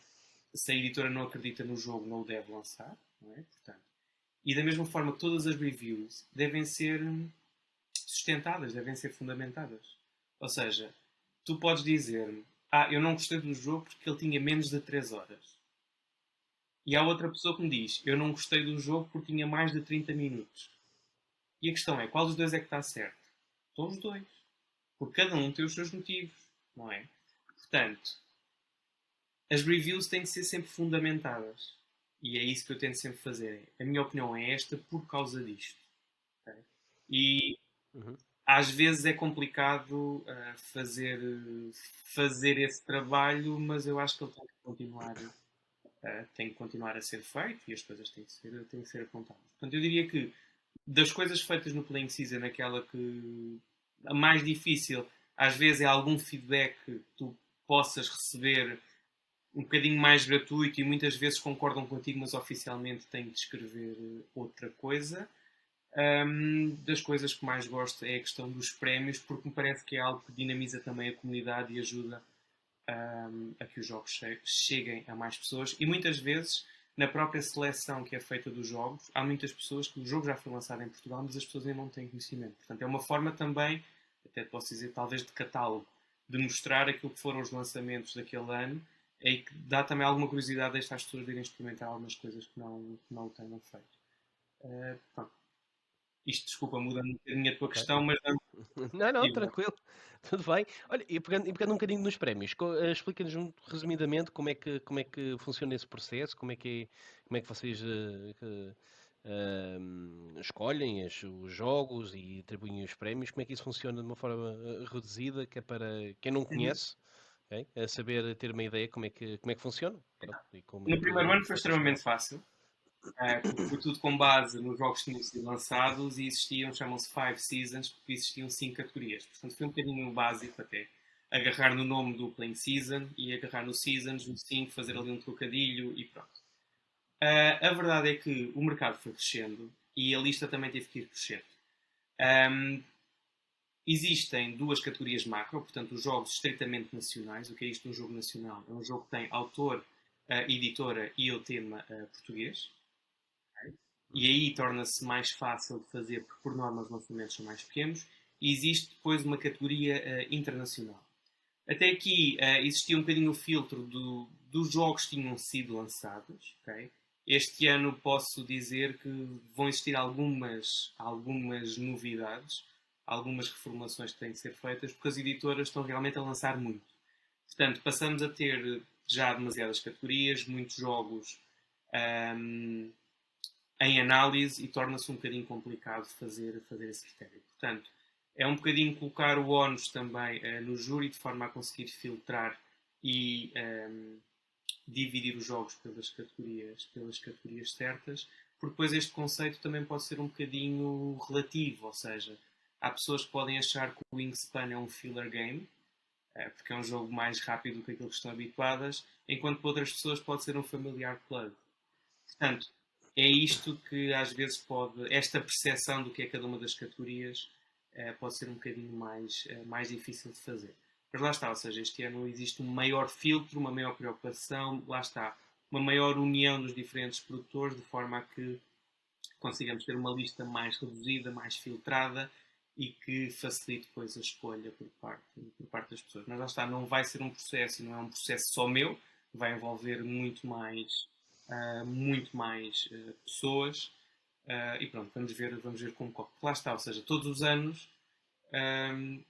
Se a editora não acredita no jogo, não o deve lançar, não é? Portanto, e da mesma forma que todas as reviews devem ser sustentadas, devem ser fundamentadas. Ou seja, tu podes dizer-me: eu não gostei do jogo porque ele tinha menos de 3 horas. E há outra pessoa que me diz: eu não gostei do jogo porque tinha mais de 30 minutos. E a questão é: qual dos dois é que está certo? Estão os dois. Porque cada um tem os seus motivos, não é? Portanto, as reviews têm que ser sempre fundamentadas. E é isso que eu tento sempre fazer. A minha opinião é esta por causa disto. Okay? E Uhum. às vezes é complicado fazer esse trabalho, mas eu acho que ele tem que continuar a ser feito, e as coisas têm que ser apontadas. Portanto, eu diria que das coisas feitas no Playing Season, aquela que a mais difícil às vezes é algum feedback que tu possas receber um bocadinho mais gratuito e muitas vezes concordam contigo, mas oficialmente têm de escrever outra coisa. Das coisas que mais gosto é a questão dos prémios, porque me parece que é algo que dinamiza também a comunidade e ajuda a que os jogos cheguem a mais pessoas. E muitas vezes, na própria seleção que é feita dos jogos, há muitas pessoas que o jogo já foi lançado em Portugal, mas as pessoas ainda não têm conhecimento. Portanto, é uma forma também, até posso dizer, talvez de catálogo, de mostrar aquilo que foram os lançamentos daquele ano e que dá também alguma curiosidade a estas pessoas de irem experimentar algumas coisas que não o tenham feito. Pronto. Isto, desculpa, muda um bocadinho a tua Ok. questão, mas dá-me Não, não, perspectiva. tranquilo. Tudo bem. Olha, e pegando um bocadinho nos prémios, explica-nos resumidamente como é que funciona esse processo, como é que vocês escolhem os jogos e atribuem os prémios, como é que isso funciona de uma forma reduzida, que é para quem não Uhum. conhece, ok, a saber ter uma ideia como é que funciona, pronto, e No primeiro ano como foi é que é escolhido. extremamente fácil. Porque foi tudo com base nos jogos que tinham sido lançados e existiam, chamam-se Five Seasons, porque existiam 5 categorias. Portanto, foi um bocadinho básico até. Agarrar no nome do Playing Season e agarrar no Seasons, no 5, fazer ali um trocadilho e pronto. A verdade é que o mercado foi crescendo e a lista também teve que ir crescendo. Um, Existem 2 categorias macro, portanto, os jogos estritamente nacionais. O que é isto, um jogo nacional? É um jogo que tem autor, editora e o tema português. E aí torna-se mais fácil de fazer, porque por norma os lançamentos são mais pequenos, e existe depois uma categoria internacional. Até aqui existia um bocadinho o filtro dos jogos que tinham sido lançados. Okay? Este ano posso dizer que vão existir algumas novidades, algumas reformulações que têm de ser feitas, porque as editoras estão realmente a lançar muito. Portanto, passamos a ter já demasiadas categorias, muitos jogos ahm, em análise e torna-se um bocadinho complicado fazer esse critério. Portanto, é um bocadinho colocar o ónus também no júri de forma a conseguir filtrar e dividir os jogos pelas categorias certas, porque depois este conceito também pode ser um bocadinho relativo, ou seja, há pessoas que podem achar que o Wingspan é um filler game, porque é um jogo mais rápido do que aquilo que estão habituadas, enquanto para outras pessoas pode ser um familiar plug. Portanto, é isto que às vezes esta percepção do que é cada uma das categorias, pode ser um bocadinho mais difícil de fazer. Mas lá está, ou seja, este ano existe um maior filtro, uma maior preocupação, lá está, uma maior união dos diferentes produtores, de forma a que consigamos ter uma lista mais reduzida, mais filtrada e que facilite depois a escolha por parte das pessoas. Mas lá está, não vai ser um processo, não é um processo só meu, vai envolver muito mais pessoas. E pronto, vamos ver como corre. Lá está, ou seja, todos os anos um,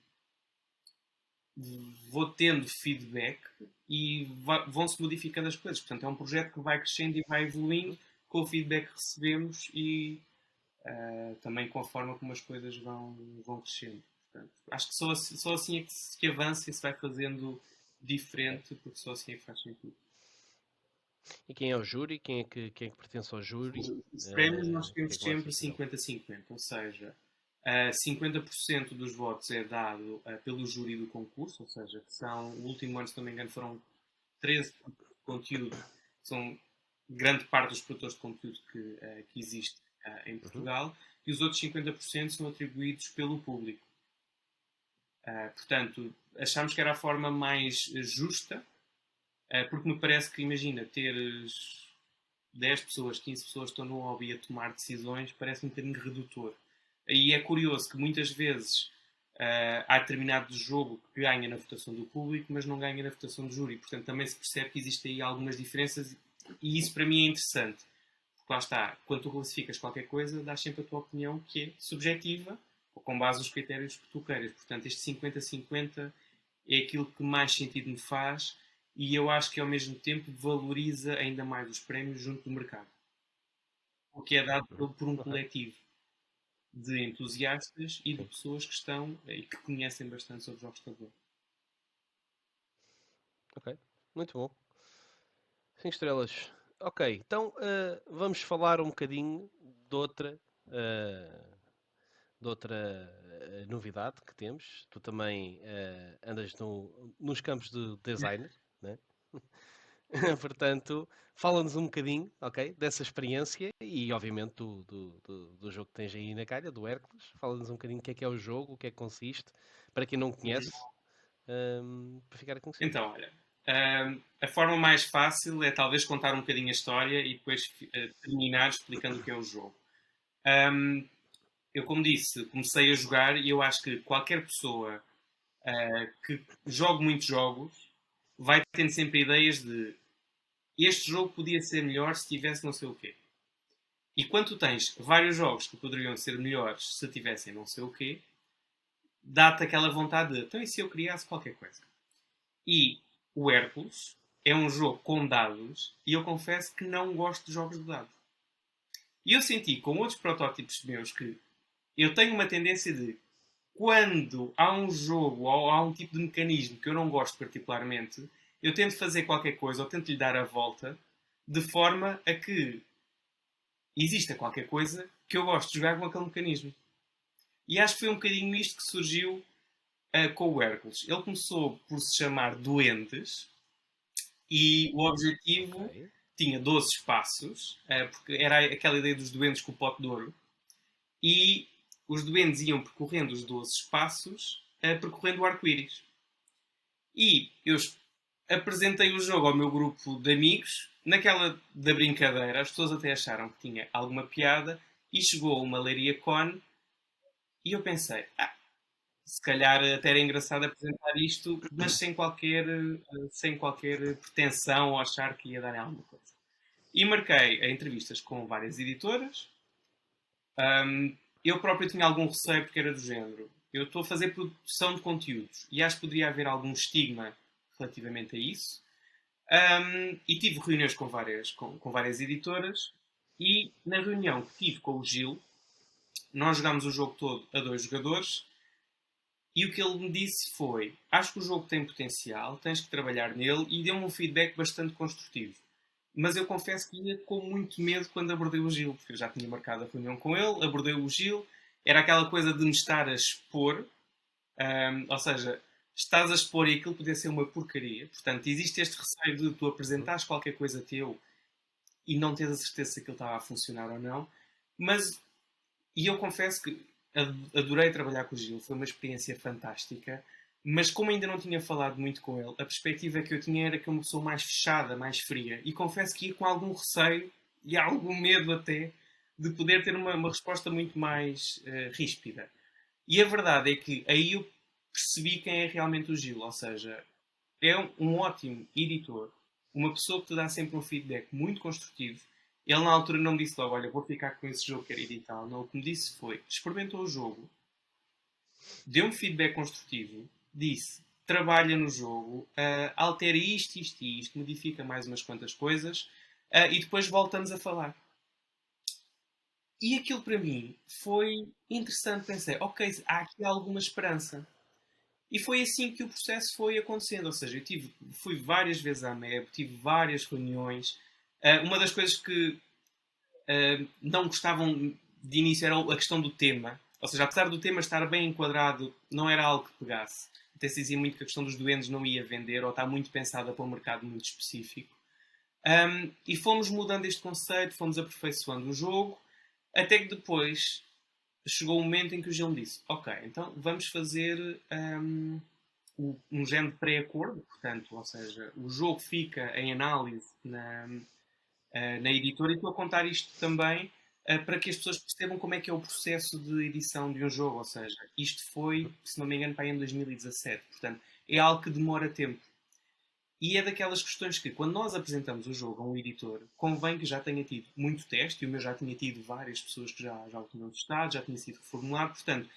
vou tendo feedback e vão-se modificando as coisas. Portanto, é um projeto que vai crescendo e vai evoluindo com o feedback que recebemos e também com a forma como as coisas vão crescendo. Portanto, acho que só assim é que avança e se vai fazendo Ok. diferente, porque só assim é que faz sentido. E quem é o júri? Quem é que pertence ao júri? Os prémios nós O que temos é que vai sempre assistir? 50-50, ou seja, 50% dos votos é dado pelo júri do concurso, ou seja, que são, o último ano, se não me engano, foram 13 tipos de conteúdo, são grande parte dos produtores de conteúdo que existe em Uhum. Portugal, e os outros 50% são atribuídos pelo público. Portanto, achámos que era a forma mais justa, porque me parece que, imagina, teres 10 pessoas, 15 pessoas que estão no hobby a tomar decisões, parece um bocadinho redutor. E é curioso que muitas vezes há determinado jogo que ganha na votação do público, mas não ganha na votação do júri. Portanto, também se percebe que existem aí algumas diferenças e isso para mim é interessante. Porque lá está, quando tu classificas qualquer coisa, dás sempre a tua opinião que é subjetiva ou com base nos critérios que tu queiras. Portanto, este 50-50 é aquilo que mais sentido me faz e eu acho que ao mesmo tempo valoriza ainda mais os prémios junto do mercado. O que é dado Uhum. por um Ok. coletivo de entusiastas e de Sim. pessoas que estão e que conhecem bastante sobre jogos de tabuleiro. Ok. Muito bom. 5 estrelas. Ok, então vamos falar um bocadinho de outra, uh, novidade que temos. Tu também andas nos campos de designer, né? Portanto, fala-nos um bocadinho, ok, dessa experiência e, obviamente, do jogo que tens aí na calha, do Hércules. Fala-nos um bocadinho o que é o jogo, o que é que consiste, para quem não conhece, para ficar a conhecer. Então, olha, a forma mais fácil é talvez contar um bocadinho a história e depois terminar explicando o que é o jogo. Um, eu, como disse, comecei a jogar e eu acho que qualquer pessoa que jogue muitos jogos vai tendo sempre ideias de este jogo podia ser melhor se tivesse não sei o quê. E quando tu tens vários jogos que poderiam ser melhores se tivessem não sei o quê, dá-te aquela vontade de então e se eu criasse qualquer coisa? E o Hércules é um jogo com dados e eu confesso que não gosto de jogos de dados. E eu senti com outros protótipos meus que eu tenho uma tendência de quando há um jogo ou há um tipo de mecanismo que eu não gosto particularmente, eu tento fazer qualquer coisa ou tento lhe dar a volta de forma a que exista qualquer coisa que eu gosto de jogar com aquele mecanismo. E acho que foi um bocadinho isto que surgiu com o Hércules. Ele começou por se chamar Duendes e o objetivo Ok. tinha 12 espaços, porque era aquela ideia dos duendes com o pote de ouro. E os duendes iam percorrendo os 12 espaços, percorrendo o arco-íris. E eu apresentei o jogo ao meu grupo de amigos, naquela da brincadeira, as pessoas até acharam que tinha alguma piada, e chegou uma leiria cone, e eu pensei, se calhar até era engraçado apresentar isto, mas sem qualquer pretensão ou achar que ia dar em alguma coisa. E marquei entrevistas com várias editoras. Eu próprio tinha algum receio porque era do género. Eu estou a fazer produção de conteúdos e acho que poderia haver algum estigma relativamente a isso. E tive reuniões com várias editoras e na reunião que tive com o Gil, nós jogámos o jogo todo a 2 jogadores e o que ele me disse foi: acho que o jogo tem potencial, tens que trabalhar nele, e deu-me um feedback bastante construtivo. Mas eu confesso que ia com muito medo quando abordei o Gil, porque eu já tinha marcado a reunião com ele, abordei o Gil, era aquela coisa de me estar a expor, ou seja, estás a expor e aquilo podia ser uma porcaria. Portanto, existe este receio de tu Uhum. apresentares qualquer coisa teu e não teres a certeza se aquilo estava a funcionar ou não. Mas, e eu confesso que adorei trabalhar com o Gil, foi uma experiência fantástica. Mas como ainda não tinha falado muito com ele, a perspectiva que eu tinha era que eu uma pessoa mais fechada, mais fria. E confesso que ia com algum receio e algum medo até de poder ter uma resposta muito mais ríspida. E a verdade é que aí eu percebi quem é realmente o Gil. Ou seja, é um ótimo editor, uma pessoa que te dá sempre um feedback muito construtivo. Ele na altura não me disse logo, olha, vou ficar com esse jogo que era editar. Não, o que me disse foi, experimentou o jogo, deu-me feedback construtivo, disse, trabalha no jogo, altera isto, isto e isto, modifica mais umas quantas coisas, e depois voltamos a falar. E aquilo para mim foi interessante. Pensei, ok, há aqui alguma esperança. E foi assim que o processo foi acontecendo. Ou seja, fui várias vezes à MEB, tive várias reuniões. Uma das coisas que não gostavam de início era a questão do tema. Ou seja, apesar do tema estar bem enquadrado, não era algo que pegasse. Até se dizia muito que a questão dos doentes não ia vender ou está muito pensada para um mercado muito específico. E fomos mudando este conceito, fomos aperfeiçoando o jogo, até que depois chegou o momento em que o Gil me disse: ok, então vamos fazer um género de pré-acordo, portanto, ou seja, o jogo fica em análise na editora, e estou a contar isto também para que as pessoas percebam como é que é o processo de edição de um jogo. Ou seja, isto foi, se não me engano, para aí em 2017. Portanto, é algo que demora tempo. E é daquelas questões que, quando nós apresentamos o jogo a um editor, convém que já tenha tido muito teste, e o meu já tinha tido várias pessoas que já o tinham testado, já tinha sido reformulado. Portanto,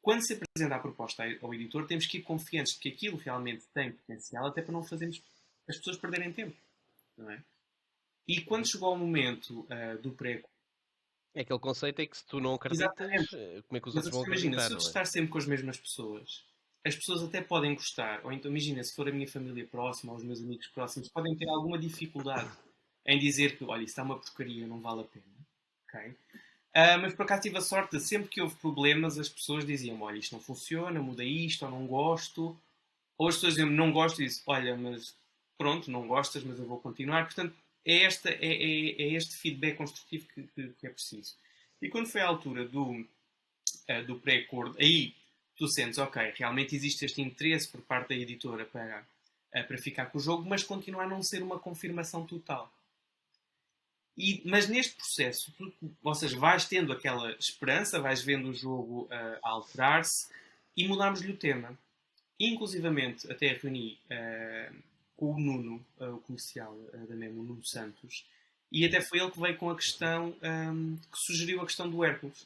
quando se apresenta a proposta ao editor, temos que ir confiantes de que aquilo realmente tem potencial, até para não fazermos as pessoas perderem tempo. Não é? E quando Uhum. chegou ao momento do pré. É aquele conceito em que se tu não acreditas, Exatamente. como é que os Mas outros a vão pessoa imagina, acreditar, se eu não é? estar sempre com as mesmas pessoas, as pessoas até podem gostar. Ou então, imagina, se for a minha família próxima ou os meus amigos próximos, podem ter alguma dificuldade em dizer que, olha, isso está uma porcaria, não vale a pena. Ok? Mas por acaso tive a sorte de sempre que houve problemas, as pessoas diziam: olha, isto não funciona, muda isto, ou não gosto. Ou as pessoas diziam: não gosto, e disse: olha, mas pronto, não gostas, mas eu vou continuar. Portanto, é este feedback construtivo que é preciso. E quando foi a altura do pré-acordo, aí tu sentes, ok, realmente existe este interesse por parte da editora para ficar com o jogo, mas continua a não ser uma confirmação total. Mas neste processo, ou seja, vais tendo aquela esperança, vais vendo o jogo a alterar-se e mudámos-lhe o tema. Inclusivamente, até reuni com o Nuno, o comercial da Memo, o Nuno Santos, e até foi ele que veio com a questão, que sugeriu a questão do Hércules.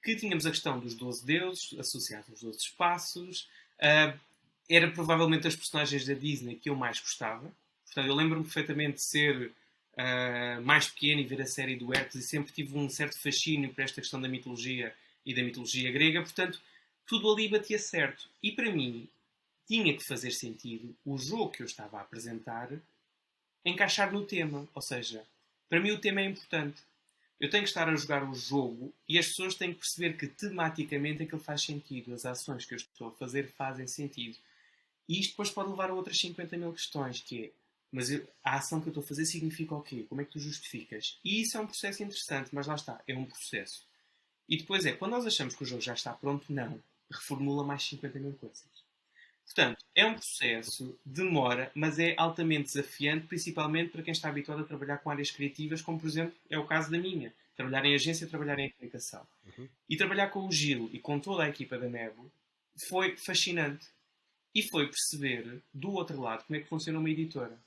Que tínhamos a questão dos 12 deuses associados aos 12 espaços. Era provavelmente as personagens da Disney que eu mais gostava. Portanto, eu lembro-me perfeitamente de ser mais pequeno e ver a série do Hércules e sempre tive um certo fascínio por esta questão da mitologia e da mitologia grega. Portanto, tudo ali batia certo. E para mim, tinha que fazer sentido o jogo que eu estava a apresentar encaixar no tema. Ou seja, para mim o tema é importante. Eu tenho que estar a jogar o jogo e as pessoas têm que perceber que tematicamente aquilo faz sentido. As ações que eu estou a fazer fazem sentido. E isto depois pode levar a outras 50 mil questões, que é, mas a ação que eu estou a fazer significa o quê? Como é que tu justificas? E isso é um processo interessante, mas lá está, é um processo. E depois quando nós achamos que o jogo já está pronto, não. Reformula mais 50 mil coisas. Portanto, é um processo, demora, mas é altamente desafiante, principalmente para quem está habituado a trabalhar com áreas criativas, como por exemplo é o caso da minha. Trabalhar em agência, trabalhar em comunicação. E trabalhar com o Gil e com toda a equipa da Nebo foi fascinante. E foi perceber, do outro lado, como é que funciona uma editora.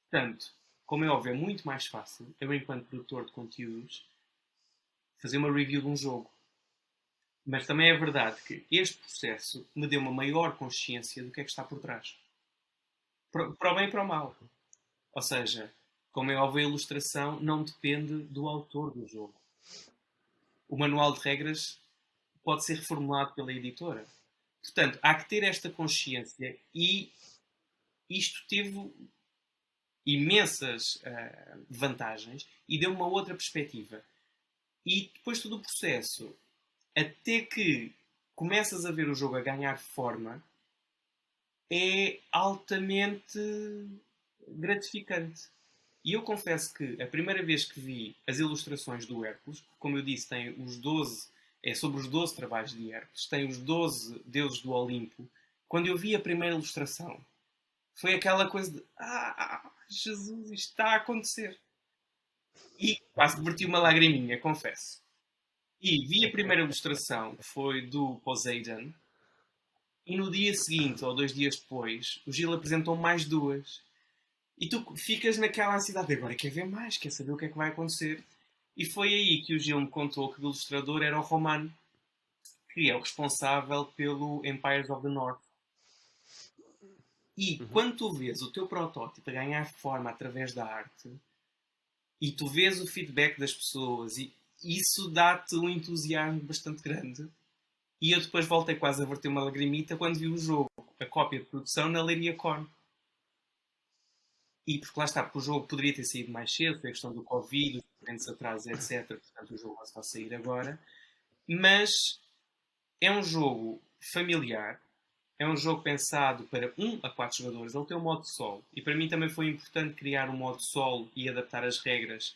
Portanto, como é óbvio, é muito mais fácil, eu enquanto produtor de conteúdos, fazer uma review de um jogo. Mas também é verdade que este processo me deu uma maior consciência do que é que está por trás. Para o bem e para o mal. Ou seja, como é óbvio, a ilustração não depende do autor do jogo. O manual de regras pode ser reformulado pela editora. Portanto, há que ter esta consciência e isto teve imensas vantagens e deu uma outra perspectiva. E depois todo o processo, até que começas a ver o jogo a ganhar forma, é altamente gratificante. E eu confesso que a primeira vez que vi as ilustrações do Hércules, como eu disse, tem os 12, é sobre os 12 trabalhos de Hércules, tem os 12 deuses do Olimpo. Quando eu vi a primeira ilustração, foi aquela coisa de Jesus, isto está a acontecer. E quase diverti uma lagriminha, confesso. E vi a primeira ilustração, que foi do Poseidon, e no dia seguinte, ou 2 dias depois, o Gil apresentou mais duas. E tu ficas naquela ansiedade, agora quer ver mais, quer saber o que é que vai acontecer. E foi aí que o Gil me contou que o ilustrador era o Romano, que é o responsável pelo Empires of the North. E quando tu vês o teu protótipo a ganhar forma através da arte, e tu vês o feedback das pessoas, e isso dá-te um entusiasmo bastante grande. E eu depois voltei quase a verter uma lagrimita quando vi o jogo, a cópia de produção, na Leiria Corn. E porque lá está, porque o jogo poderia ter saído mais cedo, foi a questão do Covid, os diferentes atrasos, etc. Portanto, o jogo vai só sair agora. Mas é um jogo familiar, é um jogo pensado para 1 a 4 jogadores. Ele tem um modo solo. E para mim também foi importante criar um modo solo e adaptar as regras,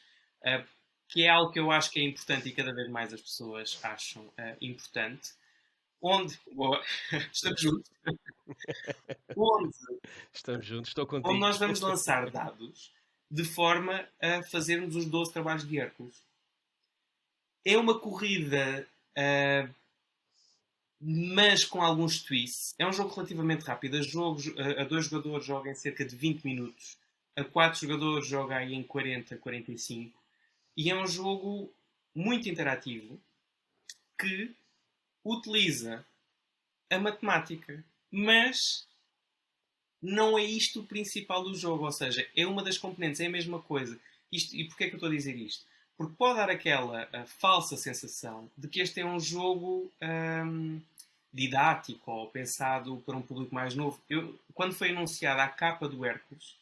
que é algo que eu acho que é importante e cada vez mais as pessoas acham importante. Boa, estamos juntos. Onde, Estamos juntos, estou onde contigo. nós vamos lançar dados de forma a fazermos os 12 trabalhos de Hércules. É uma corrida, mas com alguns twists. É um jogo relativamente rápido. A 2 jogadores joga em cerca de 20 minutos. A 4 jogadores joga aí em 40, 45. E é um jogo muito interativo que utiliza a matemática. Mas não é isto o principal do jogo. Ou seja, é uma das componentes, é a mesma coisa. E porquê é que eu estou a dizer isto? Porque pode dar aquela falsa sensação de que este é um jogo didático ou pensado para um público mais novo. Quando foi anunciada a capa do Hércules,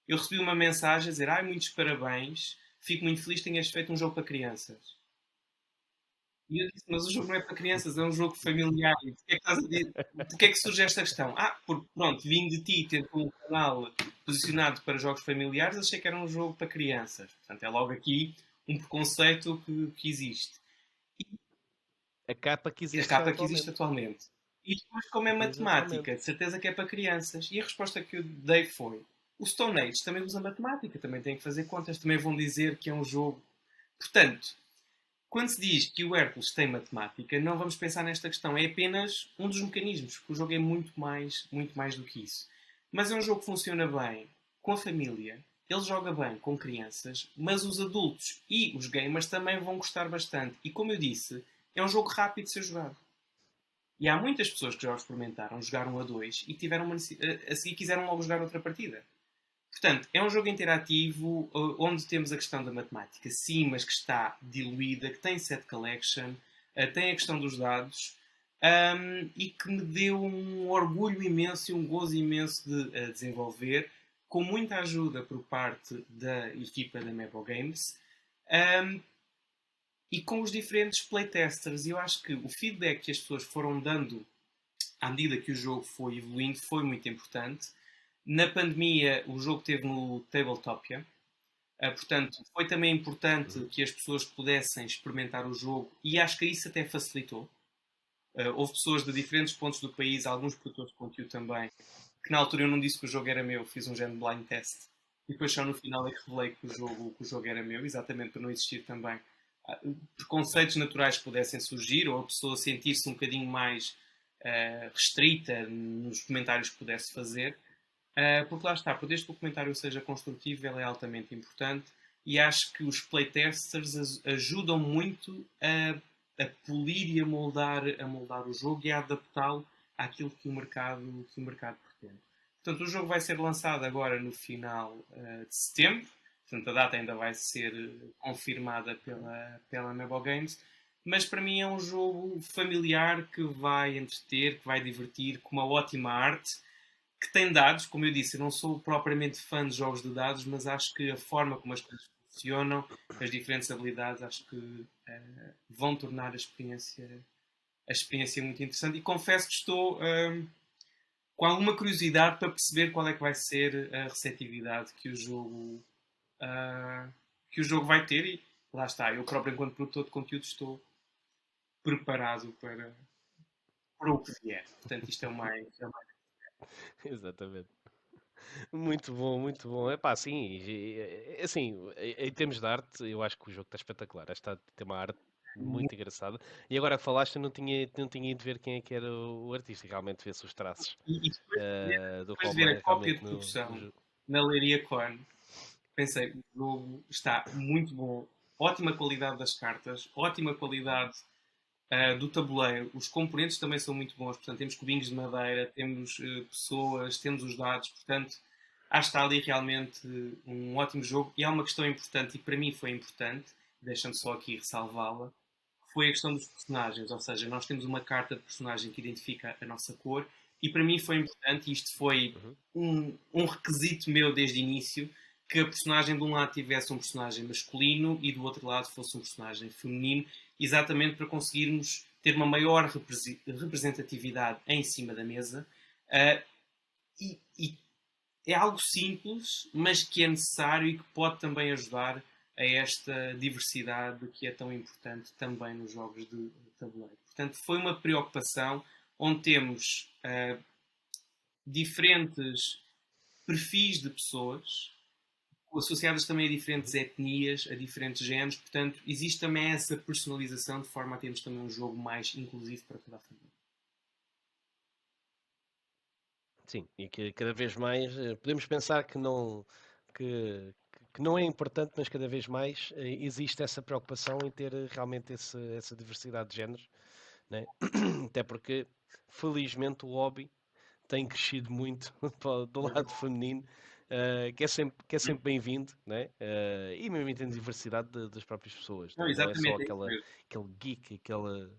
eu recebi uma mensagem a dizer muitos parabéns, fico muito feliz que tenhas feito um jogo para crianças. E eu disse: "Mas o jogo não é para crianças, é um jogo familiar. E de que é que estás a di de que é que surge esta questão?" "Ah, porque pronto, vim de ti, tendo um canal posicionado para jogos familiares, achei que era um jogo para crianças." Portanto, é logo aqui um preconceito que existe. A capa que E a existe capa que existe atualmente. atualmente. E depois, como é Exatamente. matemática, de certeza que é para crianças. E a resposta que eu dei foi: o Stone Age também usa matemática, também tem que fazer contas, também vão dizer que é um jogo. Portanto, quando se diz que o Hércules tem matemática, não vamos pensar nesta questão. É apenas um dos mecanismos, porque o jogo é muito mais do que isso. Mas é um jogo que funciona bem com a família, ele joga bem com crianças, mas os adultos e os gamers também vão gostar bastante. E como eu disse, é um jogo rápido de ser jogado. E há muitas pessoas que já o experimentaram, jogaram a dois e tiveram a seguir quiseram logo jogar outra partida. Portanto, é um jogo interativo onde temos a questão da matemática, sim, mas que está diluída, que tem set collection, tem a questão dos dados e que me deu um orgulho imenso e um gozo imenso de desenvolver, com muita ajuda por parte da equipa da Mebo Games um, e com os diferentes playtesters. E eu acho que o feedback que as pessoas foram dando à medida que o jogo foi evoluindo foi muito importante. Na pandemia, o jogo teve no Tabletopia. Portanto, foi também importante Uhum. que as pessoas pudessem experimentar o jogo e acho que isso até facilitou. Houve pessoas de diferentes pontos do país, alguns produtores de conteúdo também, que na altura eu não disse que o jogo era meu, fiz um género de blind test. E depois só no final é que revelei que o jogo era meu, exatamente para não existir também preconceitos naturais que pudessem surgir ou a pessoa sentir-se um bocadinho mais restrita nos comentários que pudesse fazer. Porque lá está, por desde que o comentário seja construtivo, ele é altamente importante e acho que os playtesters ajudam muito a polir e a moldar o jogo e a adaptá-lo àquilo que o mercado pretende. Portanto, o jogo vai ser lançado agora no final de setembro. Portanto, a data ainda vai ser confirmada pela Mobile Games. Mas para mim é um jogo familiar que vai entreter, que vai divertir, com uma ótima arte que tem dados, como eu disse, eu não sou propriamente fã de jogos de dados, mas acho que a forma como as coisas funcionam, as diferentes habilidades, acho que vão tornar a experiência muito interessante. E confesso que estou com alguma curiosidade para perceber qual é que vai ser a receptividade uh, que o jogo vai ter. E lá está, eu próprio, enquanto produtor de conteúdo, estou preparado para o que vier. Portanto, isto é o mais. Exatamente. Muito bom, muito bom. É pá, sim, assim, em termos de arte, eu acho que o jogo está espetacular. Está, tem uma arte muito engraçada. E agora que falaste, eu não tinha ido ver quem é que era o artista. Realmente vê-se os traços E do depois de ver Roman a cópia realmente de no produção jogo. na Leiria Con, pensei, o jogo está muito bom, ótima qualidade das cartas, ótima qualidade do tabuleiro, os componentes também são muito bons, portanto temos cubinhos de madeira, temos pessoas, temos os dados, portanto acho que está ali realmente um ótimo jogo e há uma questão importante e para mim foi importante, deixa-me só aqui ressalvá-la, foi a questão dos personagens, ou seja, nós temos uma carta de personagem que identifica a nossa cor e para mim foi importante, e isto foi Uhum. um requisito meu desde o início, que a personagem de um lado tivesse um personagem masculino e do outro lado fosse um personagem feminino, exatamente para conseguirmos ter uma maior representatividade em cima da mesa. Uh, e é algo simples, mas que é necessário e que pode também ajudar a esta diversidade que é tão importante também nos jogos de tabuleiro. Portanto, foi uma preocupação onde temos diferentes perfis de pessoas associadas também a diferentes Uhum. etnias, a diferentes géneros, portanto, existe também essa personalização de forma a termos também um jogo mais inclusivo para toda a família. Sim, e que cada vez mais podemos pensar que não é importante, mas cada vez mais existe essa preocupação em ter realmente essa diversidade de géneros, né? Até porque, felizmente, o hobby tem crescido muito do lado feminino, que é sempre bem-vindo, né? E mesmo em termos de diversidade das próprias pessoas, Não, né? Não é só exatamente, é isso mesmo. aquele geek, aquele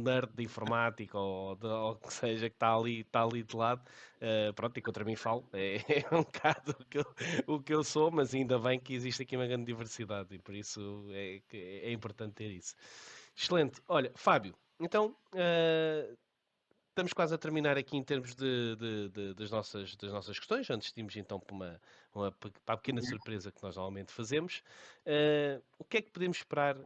nerd de informática ou que seja que está ali de lado. Pronto, e contra mim falo, é um bocado o que eu sou, mas ainda bem que existe aqui uma grande diversidade e por isso é importante ter isso. Excelente. Olha, Fábio, então estamos quase a terminar aqui em termos das nossas questões, antes de irmos então para a pequena surpresa que nós normalmente fazemos. O que é que podemos esperar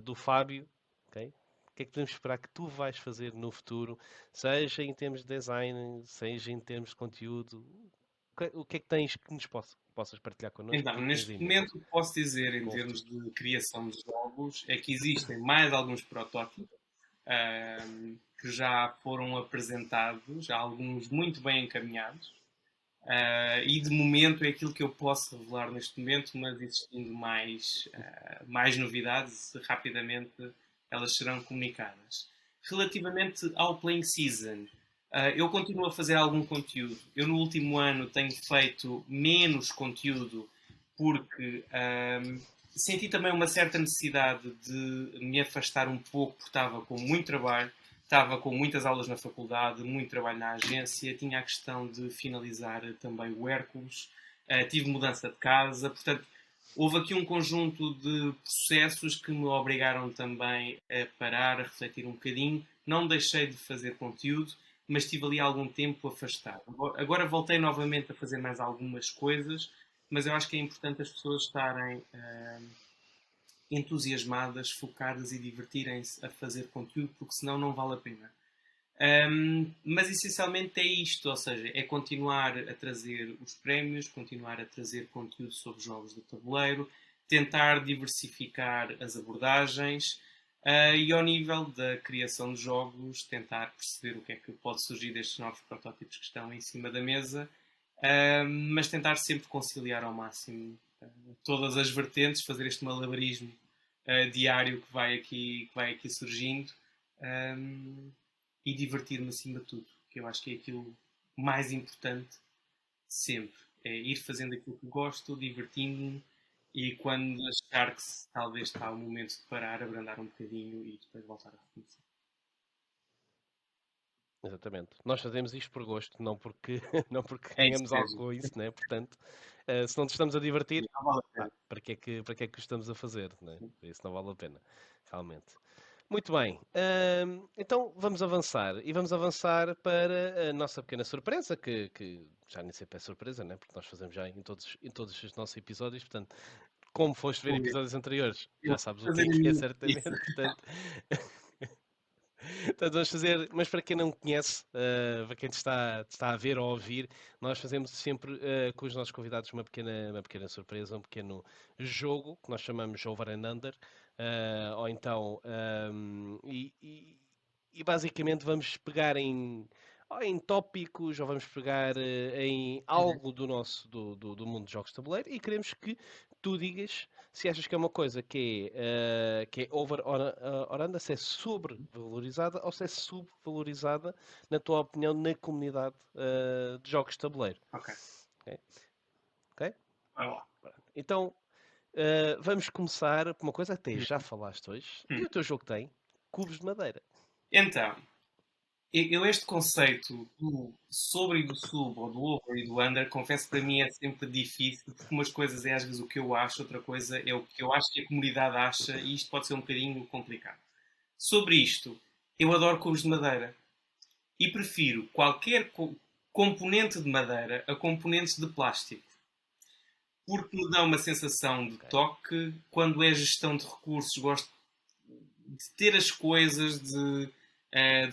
do Fábio? Ok? O que é que podemos esperar que tu vais fazer no futuro, seja em termos de design, seja em termos de conteúdo? O que é que tens que nos possas partilhar connosco? O Então, que é que tens neste em mente momento, o que posso dizer em com o termos futuro? de criação de jogos é que existem mais alguns protótipos que já foram apresentados, alguns muito bem encaminhados. E de momento é aquilo que eu posso revelar neste momento, mas existindo mais novidades, rapidamente elas serão comunicadas. Relativamente ao Playing Season, eu continuo a fazer algum conteúdo. Eu no último ano tenho feito menos conteúdo porque senti também uma certa necessidade de me afastar um pouco porque estava com muito trabalho, estava com muitas aulas na faculdade, muito trabalho na agência, tinha a questão de finalizar também o Hércules, tive mudança de casa, portanto, houve aqui um conjunto de processos que me obrigaram também a parar, a refletir um bocadinho. Não deixei de fazer conteúdo, mas estive ali algum tempo afastado. Agora voltei novamente a fazer mais algumas coisas, mas eu acho que é importante as pessoas estarem entusiasmadas, focadas e divertirem-se a fazer conteúdo, porque senão não vale a pena. Mas essencialmente é isto, ou seja, é continuar a trazer os prémios, continuar a trazer conteúdo sobre jogos de tabuleiro, tentar diversificar as abordagens e ao nível da criação de jogos, tentar perceber o que é que pode surgir destes novos protótipos que estão em cima da mesa, mas tentar sempre conciliar ao máximo todas as vertentes, fazer este malabarismo diário que vai aqui surgindo. Um, e divertir-me acima de tudo, que eu acho que é aquilo mais importante sempre. É ir fazendo aquilo que gosto, divertindo-me e quando achar que talvez está o momento de parar, abrandar um bocadinho e depois voltar a recomeçar. Exatamente. Nós fazemos isto por gosto, não porque, não porque É isso ganhamos algo mesmo. com isso, né? Portanto, se não nos estamos a divertir, Não vale a pá, pena. para que é que o estamos a fazer, né? Isso não vale a pena, realmente. Muito bem, então vamos avançar e vamos avançar para a nossa pequena surpresa, que já nem sempre é surpresa, né? Porque nós fazemos já em todos os nossos episódios, portanto, como foste ver episódios anteriores, Eu já vou sabes o fazer a que é minha. certamente, Isso. portanto. Então, vamos fazer, mas para quem não conhece, para quem está a ver ou a ouvir, nós fazemos sempre com os nossos convidados uma pequena surpresa, um pequeno jogo que nós chamamos Over and Under, ou então, e basicamente vamos pegar ou em tópicos ou vamos pegar em Uhum. algo do mundo de jogos de tabuleiro e queremos que tu digas se achas que é uma coisa que é over or under, se é sobrevalorizada ou se é subvalorizada, na tua opinião, na comunidade de jogos de tabuleiro. Ok, Ok? Ok? vai lá. Então, vamos começar por uma coisa que até já Uhum. falaste hoje, e Uhum. o teu jogo tem cubos de madeira. Então, eu este conceito do sobre e do sub, ou do over e do under, confesso que para mim é sempre difícil, porque umas coisas é às vezes o que eu acho, outra coisa é o que eu acho que a comunidade acha, e isto pode ser um bocadinho complicado. Sobre isto, eu adoro cubos de madeira e prefiro qualquer componente de madeira a componentes de plástico, porque me dá uma sensação de Ok? toque. Quando é gestão de recursos, gosto de ter as coisas, de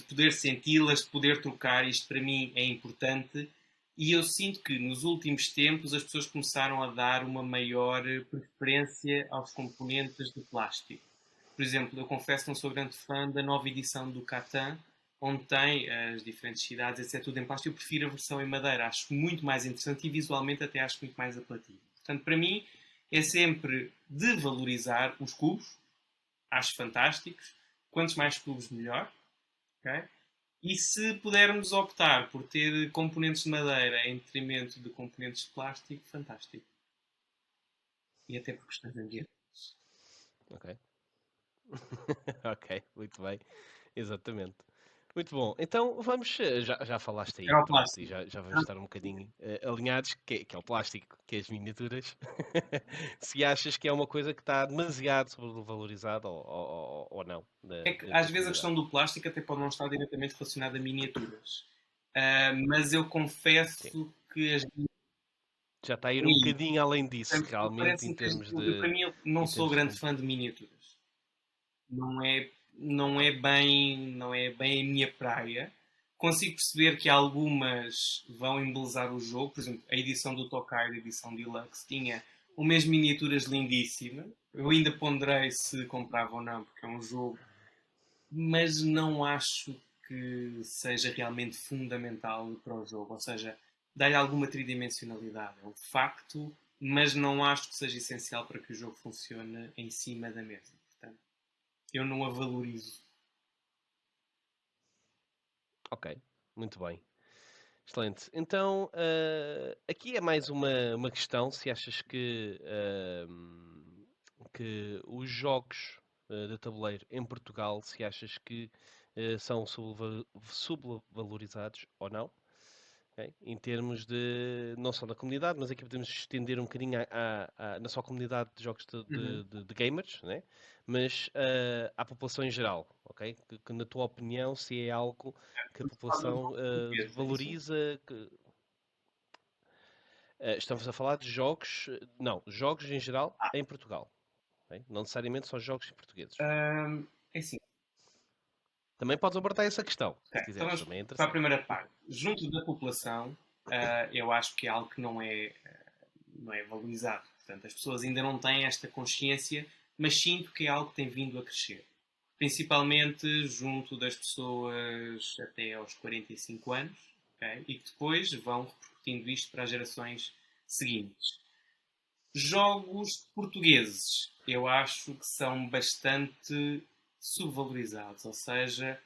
poder senti-las, de poder trocar. Isto para mim é importante. E eu sinto que nos últimos tempos as pessoas começaram a dar uma maior preferência aos componentes de plástico. Por exemplo, eu confesso que não sou grande fã da nova edição do Catan, onde tem as diferentes cidades, etc. Tudo em plástico. Eu prefiro a versão em madeira. Acho muito mais interessante e visualmente até acho muito mais apelativo. Portanto, para mim é sempre de valorizar os cubos, acho fantásticos. Quantos mais clubes, melhor. Okay? E se pudermos optar por ter componentes de madeira em detrimento de componentes de plástico, fantástico. E até por questões ambientais. Ok. Ok, muito bem. Exatamente. Muito bom. Então vamos, já falaste aí, Era o pronto, e plástico. já vamos estar um bocadinho alinhados, que é o plástico, que é as miniaturas. Se achas que é uma coisa que está demasiado sobrevalorizada ou não, É que dentro às da vezes a comunidade. questão do plástico até pode não estar diretamente relacionada a miniaturas. Mas eu Sim. confesso que as Já está a ir um mini, bocadinho além disso, portanto, realmente, parece-me que para mim eu não em sou termos de grande fã de miniaturas. Não é, Ok. não é bem a minha praia. Consigo perceber que algumas vão embelezar o jogo. Por exemplo, a edição do Tokai, a edição Deluxe, tinha umas miniaturas lindíssimas. Eu ainda ponderei se comprava ou não, porque é um jogo, mas não acho que seja realmente fundamental para o jogo. Ou seja, dá-lhe alguma tridimensionalidade. É um facto, mas não acho que seja essencial para que o jogo funcione em cima da mesa. Portanto, eu não a valorizo. Ok, muito bem. Excelente. Então, aqui é mais uma questão, se achas que os jogos de tabuleiro em Portugal, se achas que são subvalorizados ou não, ok? Em termos de, não só da comunidade, mas aqui podemos estender um bocadinho na só comunidade de jogos Uhum. de gamers, né? Mas à população em geral, ok? Que na tua opinião, se é algo que a Estamos a falar dos população jogos portugueses, é isso? valoriza, estamos a falar de jogos, não, jogos em geral Ah, em Portugal, ok? Não necessariamente só jogos portugueses. é assim. Também podes abordar essa questão, Ok, se então quiseres, vamos também é para a interessante. primeira parte. Junto da população, eu acho que é algo que não é valorizado. Portanto, as pessoas ainda não têm esta consciência, mas sinto que é algo que tem vindo a crescer. Principalmente junto das pessoas até aos 45 anos, ok? E que depois vão repercutindo isto para as gerações seguintes. Jogos portugueses, eu acho que são bastante subvalorizados, ou seja,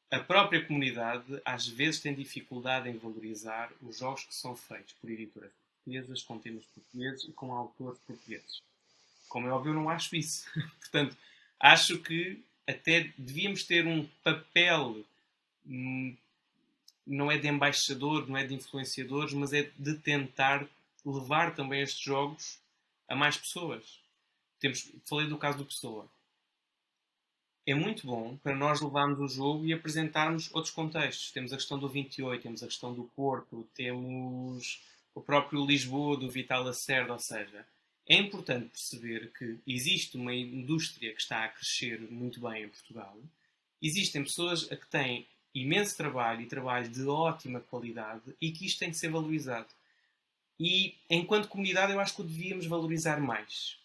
a própria comunidade às vezes tem dificuldade em valorizar os jogos que são feitos por editoras portuguesas, com temas portugueses e com autores portugueses. Como é óbvio, eu não acho isso. Portanto, acho que até devíamos ter um papel, hum, não é de embaixador, não é de influenciadores, mas é de tentar levar também estes jogos a mais pessoas. Falei do caso do Pessoa. É muito bom para nós levarmos o jogo e apresentarmos outros contextos. Temos a questão do 28, temos a questão do Porto, temos o próprio Lisboa do Vital Lacerda, ou seja, é importante perceber que existe uma indústria que está a crescer muito bem em Portugal. Existem pessoas a que têm imenso trabalho e trabalho de ótima qualidade e que isto tem que ser valorizado. E enquanto comunidade eu acho que o devíamos valorizar mais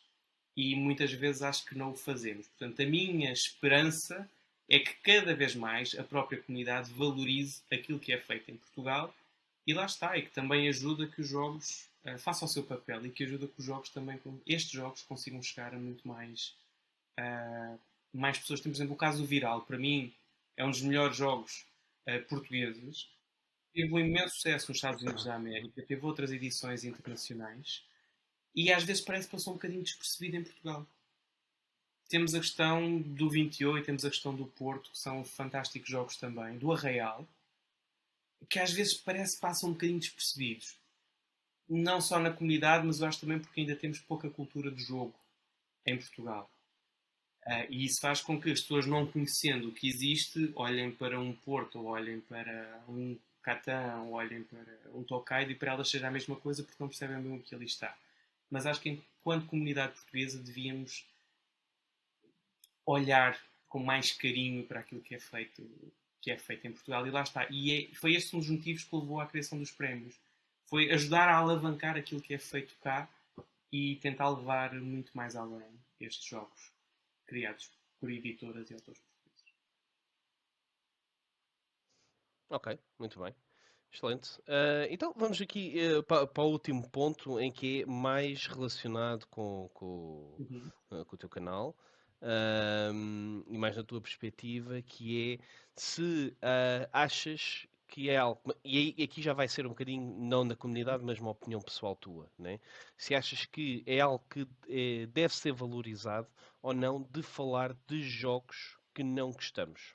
e muitas vezes acho que não o fazemos. Portanto, a minha esperança é que cada vez mais a própria comunidade valorize aquilo que é feito em Portugal e lá está, e que também ajuda que os jogos façam o seu papel e que ajuda que os jogos também, estes jogos consigam chegar a muito uh, mais pessoas. Temos, por exemplo, o caso do Viral, para mim é um dos melhores jogos portugueses. Teve um imenso sucesso nos Estados Unidos da América, teve outras edições internacionais e às vezes parece que passou um bocadinho despercebido em Portugal. Temos a questão do 28, temos a questão do Porto, que são fantásticos jogos também, do Arraial, que às vezes parece que passam um bocadinho despercebidos. Não só na comunidade, mas eu acho também porque ainda temos pouca cultura de jogo em Portugal. E isso faz com que as pessoas, não conhecendo o que existe, olhem para um Porto, ou olhem para um Catan, ou olhem para um Tokaido e para elas seja a mesma coisa porque não percebem bem o que ali está. Mas acho que enquanto comunidade portuguesa devíamos olhar com mais carinho para aquilo que é feito em Portugal e lá está. Foi este um dos motivos que levou à criação dos prémios. Foi ajudar a alavancar aquilo que é feito cá e tentar levar muito mais além estes jogos criados por editoras e autores portugueses. Ok, muito bem. Excelente. Então vamos aqui para o último ponto em que é mais relacionado Uhum. com o teu canal e mais na tua perspectiva, que é se achas que é algo, e aqui já vai ser um bocadinho não da comunidade, mas uma opinião pessoal tua, né? Se achas que é algo que deve ser valorizado ou não de falar de jogos que não gostamos.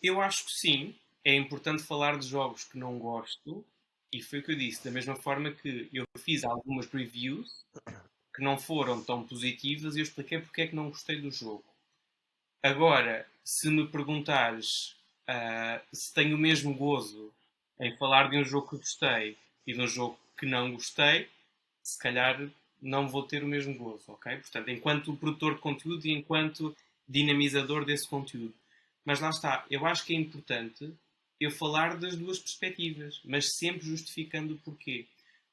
Eu acho que sim. É importante falar de jogos que não gosto. E foi o que eu disse. Da mesma forma que eu fiz algumas reviews que não foram tão positivas e eu expliquei porque é que não gostei do jogo. Agora, se me perguntares se tenho o mesmo gozo em falar de um jogo que gostei e de um jogo que não gostei, se calhar não vou ter o mesmo gozo, ok? Portanto, enquanto produtor de conteúdo e enquanto dinamizador desse conteúdo. Mas lá está, eu acho que é importante eu falar das duas perspectivas, mas sempre justificando o porquê.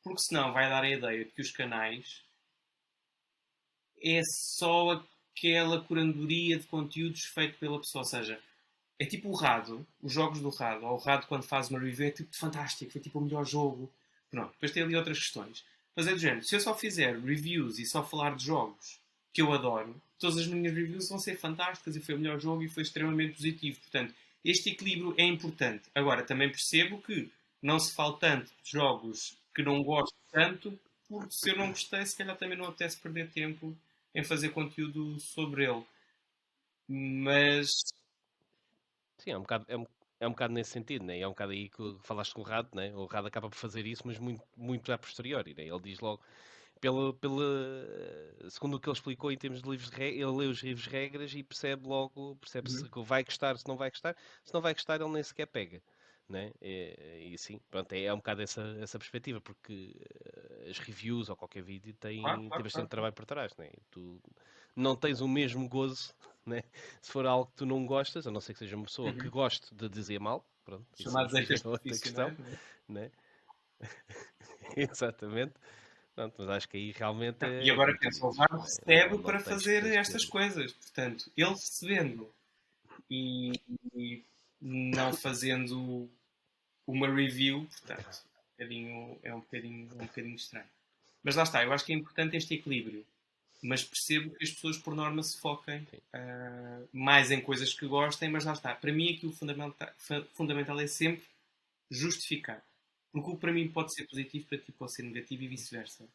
Porque senão vai dar a ideia de que os canais é só aquela curandoria de conteúdos feito pela pessoa. Ou seja, é tipo o Rado, os jogos do Rado, ou o Rado quando faz uma review é tipo fantástico, foi tipo o melhor jogo. Pronto, depois tem ali outras questões. Mas é do género, se eu só fizer reviews e só falar de jogos que eu adoro, todas as minhas reviews vão ser fantásticas e foi o melhor jogo e foi extremamente positivo. Portanto, este equilíbrio é importante. Agora, também percebo que não se fala tanto de jogos que não gosto tanto, porque se eu não gostei, se calhar também não apetece perder tempo em fazer conteúdo sobre ele. Mas. Sim, é um bocado nesse sentido, né? É um bocado aí que falaste com o Rado, né? O Rado acaba por fazer isso, mas muito a posteriori, né? Ele diz logo, segundo o que ele explicou em termos de livros de regras, ele lê os livros de regras e percebe Uhum. se vai gostar, se não vai gostar. Se não vai gostar, ele nem sequer pega. Né? E sim, pronto, é um bocado essa perspectiva, porque as reviews ou qualquer vídeo Claro, tem claro, bastante claro, claro. trabalho por trás, né? Tu não tens o mesmo gozo, né? Se for algo que tu não gostas, a não ser que seja uma pessoa que Uhum. goste de dizer mal, pronto, isso Chamados aí extras é outra questão, profissionais, não é? né? Exatamente. Pronto, mas acho que aí realmente E é agora como tu pensa, o dizes, Varo né? recebe Não para tens, fazer tens que ter. estas coisas. Portanto, ele recebendo e, e não fazendo uma review, portanto, é um bocadinho estranho. Mas lá está, eu acho que é importante este equilíbrio. Mas percebo que as pessoas, por norma, se foquem Sim. mais em coisas que gostem, mas lá está. Para mim, aqui o fundamental é sempre justificar. Porque o que para mim pode ser positivo, para ti pode ser negativo e vice-versa.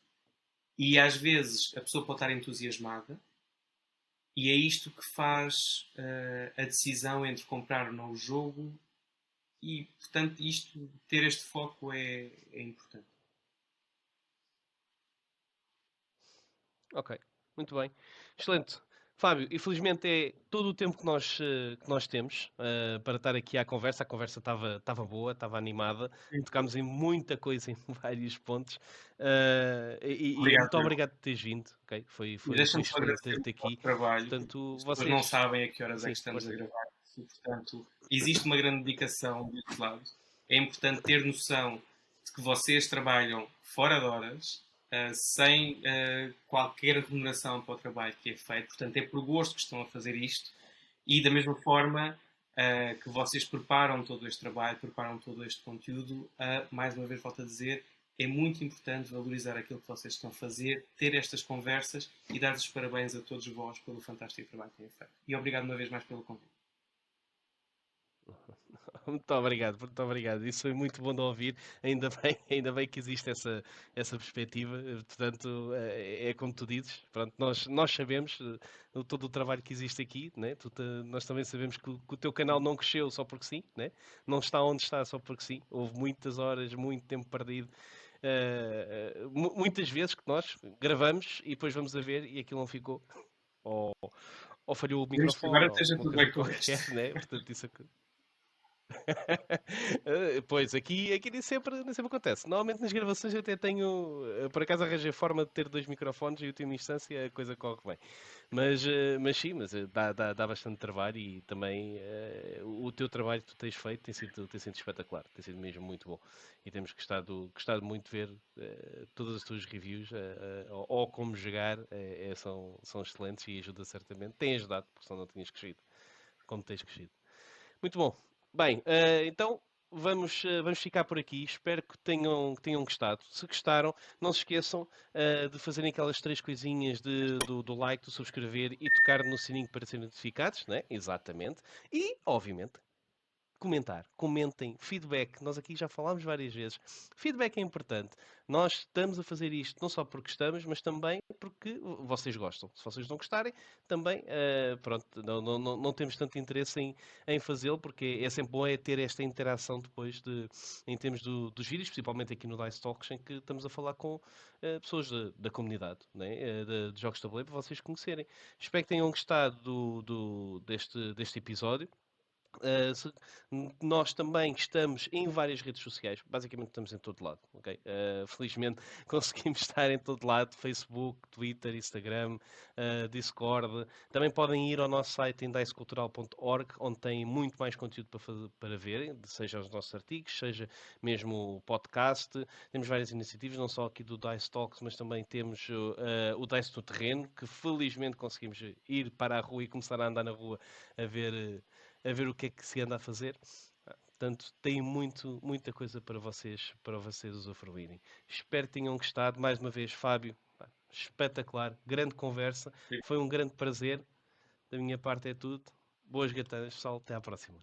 E às vezes a pessoa pode estar entusiasmada e é isto que faz a decisão entre comprar ou não o jogo e, portanto, ter este foco é importante. Ok, muito bem. Excelente. Fábio, infelizmente é todo o tempo que nós temos para estar aqui à conversa. A conversa estava boa, estava animada. Tocámos em muita coisa, em vários pontos. E Obrigado, muito eu. obrigado por teres vindo. Ok? E Foi deixa-me só excelente agradecer ter-te o vosso aqui. trabalho. Portanto, As pessoas não vocês. sabem a que horas é Sim, que estamos a força. gravar isso. Portanto, existe uma grande dedicação deste lado. É importante ter noção de que vocês trabalham fora de horas, sem qualquer remuneração para o trabalho que é feito. Portanto, é por gosto que estão a fazer isto. E da mesma forma que vocês preparam todo este trabalho, preparam todo este conteúdo, mais uma vez volto a dizer, é muito importante valorizar aquilo que vocês estão a fazer, ter estas conversas e dar-vos os parabéns a todos vós pelo fantástico trabalho que têm feito. E obrigado uma vez mais pelo convite. Muito obrigado, muito obrigado. Isso foi muito bom de ouvir. Ainda bem que existe essa perspectiva. Portanto, é como tu dizes. Pronto, nós sabemos todo o trabalho que existe aqui, né? Nós também sabemos que o teu canal não cresceu só porque sim, né? Não está onde está só porque sim. Houve muitas horas, muito tempo perdido. Muitas vezes que nós gravamos e depois vamos a ver e aquilo não ficou. Ou, ou falhou o Esperemos que microfone, agora ou esteja uma tudo coisa bem com isto. qualquer, né? Portanto, isso pois, aqui nem sempre acontece. Normalmente nas gravações eu até tenho, por acaso arranjei forma de ter dois microfones e em última instância a coisa corre bem. Mas sim, dá bastante trabalho e também o teu trabalho que tu tens feito tem sido espetacular, tem sido mesmo muito bom. E temos gostado muito de ver todas as tuas reviews, ou como jogar, são excelentes e ajuda certamente. Tem ajudado, porque senão não tinhas crescido, como tens crescido. Muito bom. Bem, então vamos ficar por aqui. Espero que tenham gostado. Se gostaram, não se esqueçam de fazerem aquelas três coisinhas do like, do subscrever e tocar no sininho para serem notificados, né? Exatamente. E, obviamente, comentar, comentem, feedback. Nós aqui já falámos várias vezes. Feedback é importante. Nós estamos a fazer isto não só porque estamos, mas também porque vocês gostam. Se vocês não gostarem, também, pronto, não temos tanto interesse em fazê-lo, porque é sempre bom ter esta interação depois em termos dos vídeos, principalmente aqui no Dice Talks, em que estamos a falar com pessoas da comunidade, né? De jogos de tabuleiro, para vocês conhecerem. Espero que tenham gostado deste episódio. Nós também estamos em várias redes sociais, basicamente estamos em todo lado, ok? Felizmente conseguimos estar em todo lado, Facebook, Twitter, Instagram, Discord. Também podem ir ao nosso site em dicecultural.org, onde tem muito mais conteúdo para verem, seja os nossos artigos, seja mesmo o podcast. Temos várias iniciativas, não só aqui do Dice Talks, mas também temos o Dice no Terreno, que felizmente conseguimos ir para a rua e começar a andar na rua a ver o que é que se anda a fazer. Portanto, tem muita coisa para vocês usufruírem. Espero que tenham gostado. Mais uma vez, Fábio, espetacular, grande conversa. Foi um grande prazer. Da minha parte é tudo. Boas gatanas, pessoal. Até à próxima.